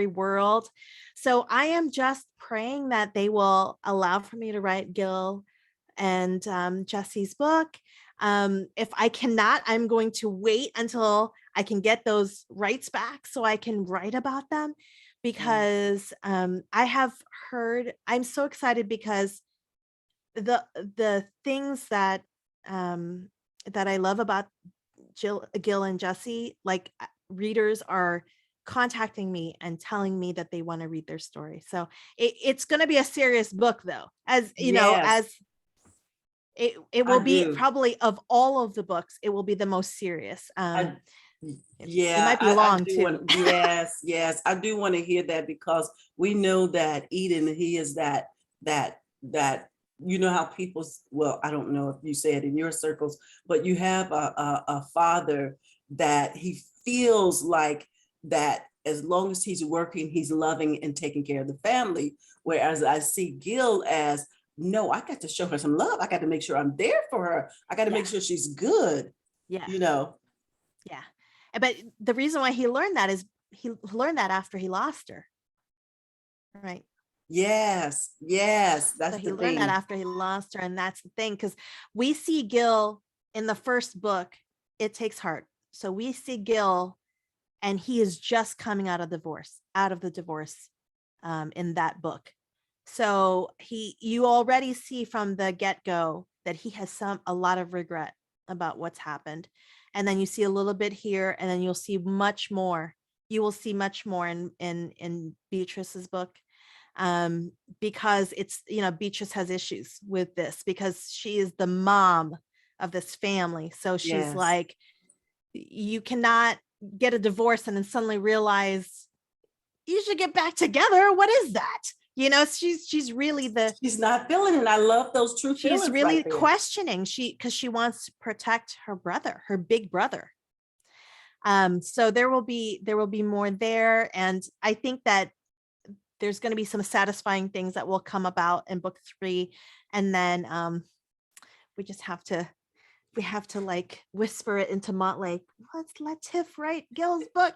world. So I am just praying that they will allow for me to write Gil and Jesse's book. If I cannot, I'm going to wait until I can get those rights back so I can write about them, because I have heard, I'm so excited because the things that I love about Gil and Jesse, like readers are contacting me and telling me that they want to read their story. So it's going to be a serious book, though, as you know, as it will be probably of all of the books, it will be the most serious. Yeah, it might be long too. Yes, I do want to hear that, because we know that Eden, he is that you know how people, well, I don't know if you say it in your circles, but you have a father that he feels like that as long as he's working, he's loving and taking care of the family. Whereas I see Gil as, no, I got to show her some love. I got to make sure I'm there for her. I got to make sure she's good. Yeah. Yeah. But the reason why he learned that is he learned that after he lost her. Right. Yes. That's so he the learned thing. that after he lost her. And that's the thing, because we see Gil in the first book, It Takes Heart. So we see Gil and he is just coming out of the divorce in that book. So you already see from the get-go that he has a lot of regret about what's happened. And then you see a little bit here, and then you'll see much more. You will see much more in Beatrice's book, because it's, Beatrice has issues with this because she is the mom of this family. So she's like, you cannot get a divorce and then suddenly realize you should get back together. What is that? She's really she's not feeling it. I love those true feelings. She's really questioning, because she wants to protect her brother, her big brother. So there will be more there. And I think that there's going to be some satisfying things that will come about in book 3. And then we just have to, like whisper it into Motley. Let's let Tiff write Gil's book.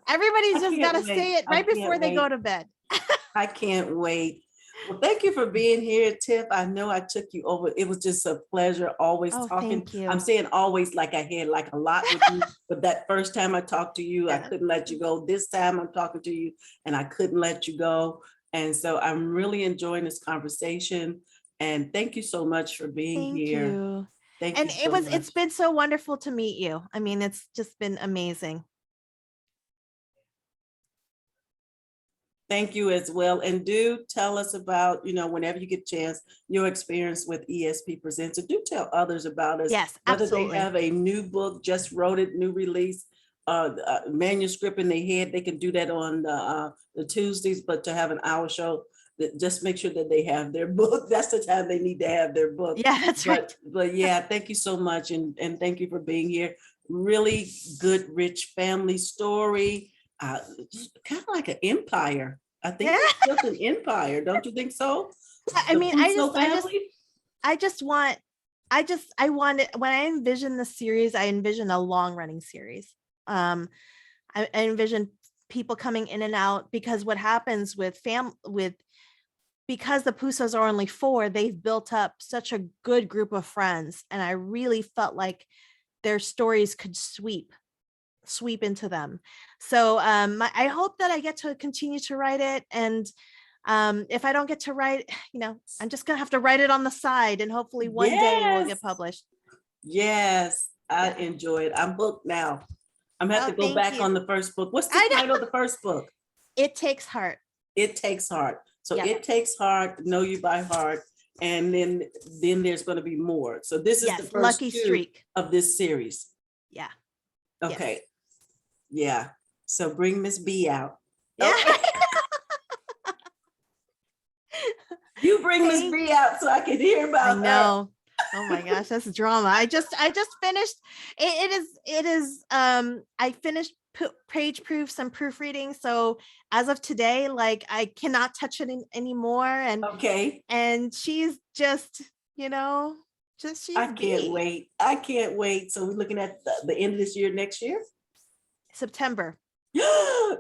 Everybody's I just can't got to wait. say it I right before can't they go wait. to bed. I can't wait. Well, thank you for being here, Tiff. I know I took you over. It was just a pleasure always Oh, talking. thank you. I'm saying always like I had like a lot with you, but that first time I talked to you, I Yeah. couldn't let you go. This time I'm talking to you and I couldn't let you go. And so I'm really enjoying this conversation. And thank you so much for being Thank here. you. Thank And you so much. it's been so wonderful to meet you. I mean, it's just been amazing. Thank you as well. And do tell us about, whenever you get a chance, your experience with ESP Presents. And do tell others about us. Yes, Whether absolutely. they have a new book, just wrote it, new release, manuscript in their head, they can do that on the Tuesdays, but to have an hour show, just make sure that they have their book. That's the time they need to have their book. Yeah, that's right. But yeah, thank you so much. And thank you for being here. Really good, rich family story. Just kind of like an empire. I think Yeah. they built an empire. Don't you think so? I The mean, Puso family? I want it when I envision the series, I envision a long running series. I envision people coming in and out, because what happens with because the Pusos are only 4, they've built up such a good group of friends. And I really felt like their stories could sweep into them. So I hope that I get to continue to write it. And if I don't get to write, I'm just gonna have to write it on the side, and hopefully one day it will Yes. get published. Yes, I Yeah. enjoy it. I'm hooked now. I'm gonna have Oh, to go thank back you. on the first book. What's the I know. title of the first book? It Takes Heart. It Takes Heart. So Yep. It Takes Heart, Know You by Heart. And then there's going to be more. So this is the Yes, first Lucky 2 Streak. of this series. Yeah. Okay. Yeah. So bring Miss B out. Yeah. Okay. You bring Miss B out so I can hear I about her. know. Oh my gosh, that's drama. I just finished. It is. I finished page proofs and proofreading. So as of today, like I cannot touch it anymore. Okay. And she's just, she's I can't B. wait. I can't wait. So we're looking at the end of this year, next year? September.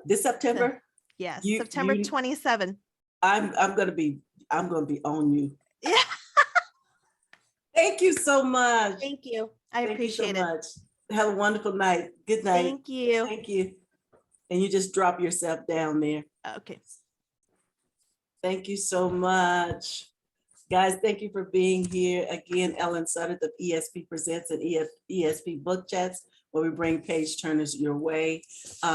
This September? Yes, You September 27. I'm gonna be on you. Yeah. Thank you so much. Thank you. I Thank you so appreciate it. much. Have a wonderful night. Good night. Thank you. Thank you. And you just drop yourself down there. Okay. Thank you so much. Guys, thank you for being here. Again, Ellen Sutter of ESP Presents and ESP Book Chats, where we bring page turners your way.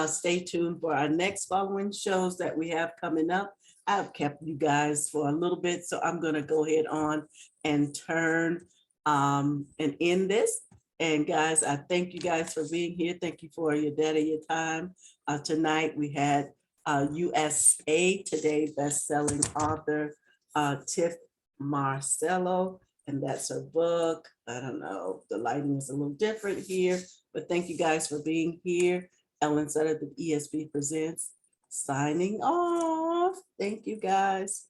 Stay tuned for our next following shows that we have coming up. I've kept you guys for a little bit, so I'm going to go ahead on and turn and end this. And guys, I thank you guys for being here. Thank you for your data, your time. Tonight we had USA Today best-selling author Tiff Marcelo, and that's her book. I don't know, the lighting is a little different here, but thank you guys for being here. Ellen Sutter of ESP Presents, signing off. Thank you guys.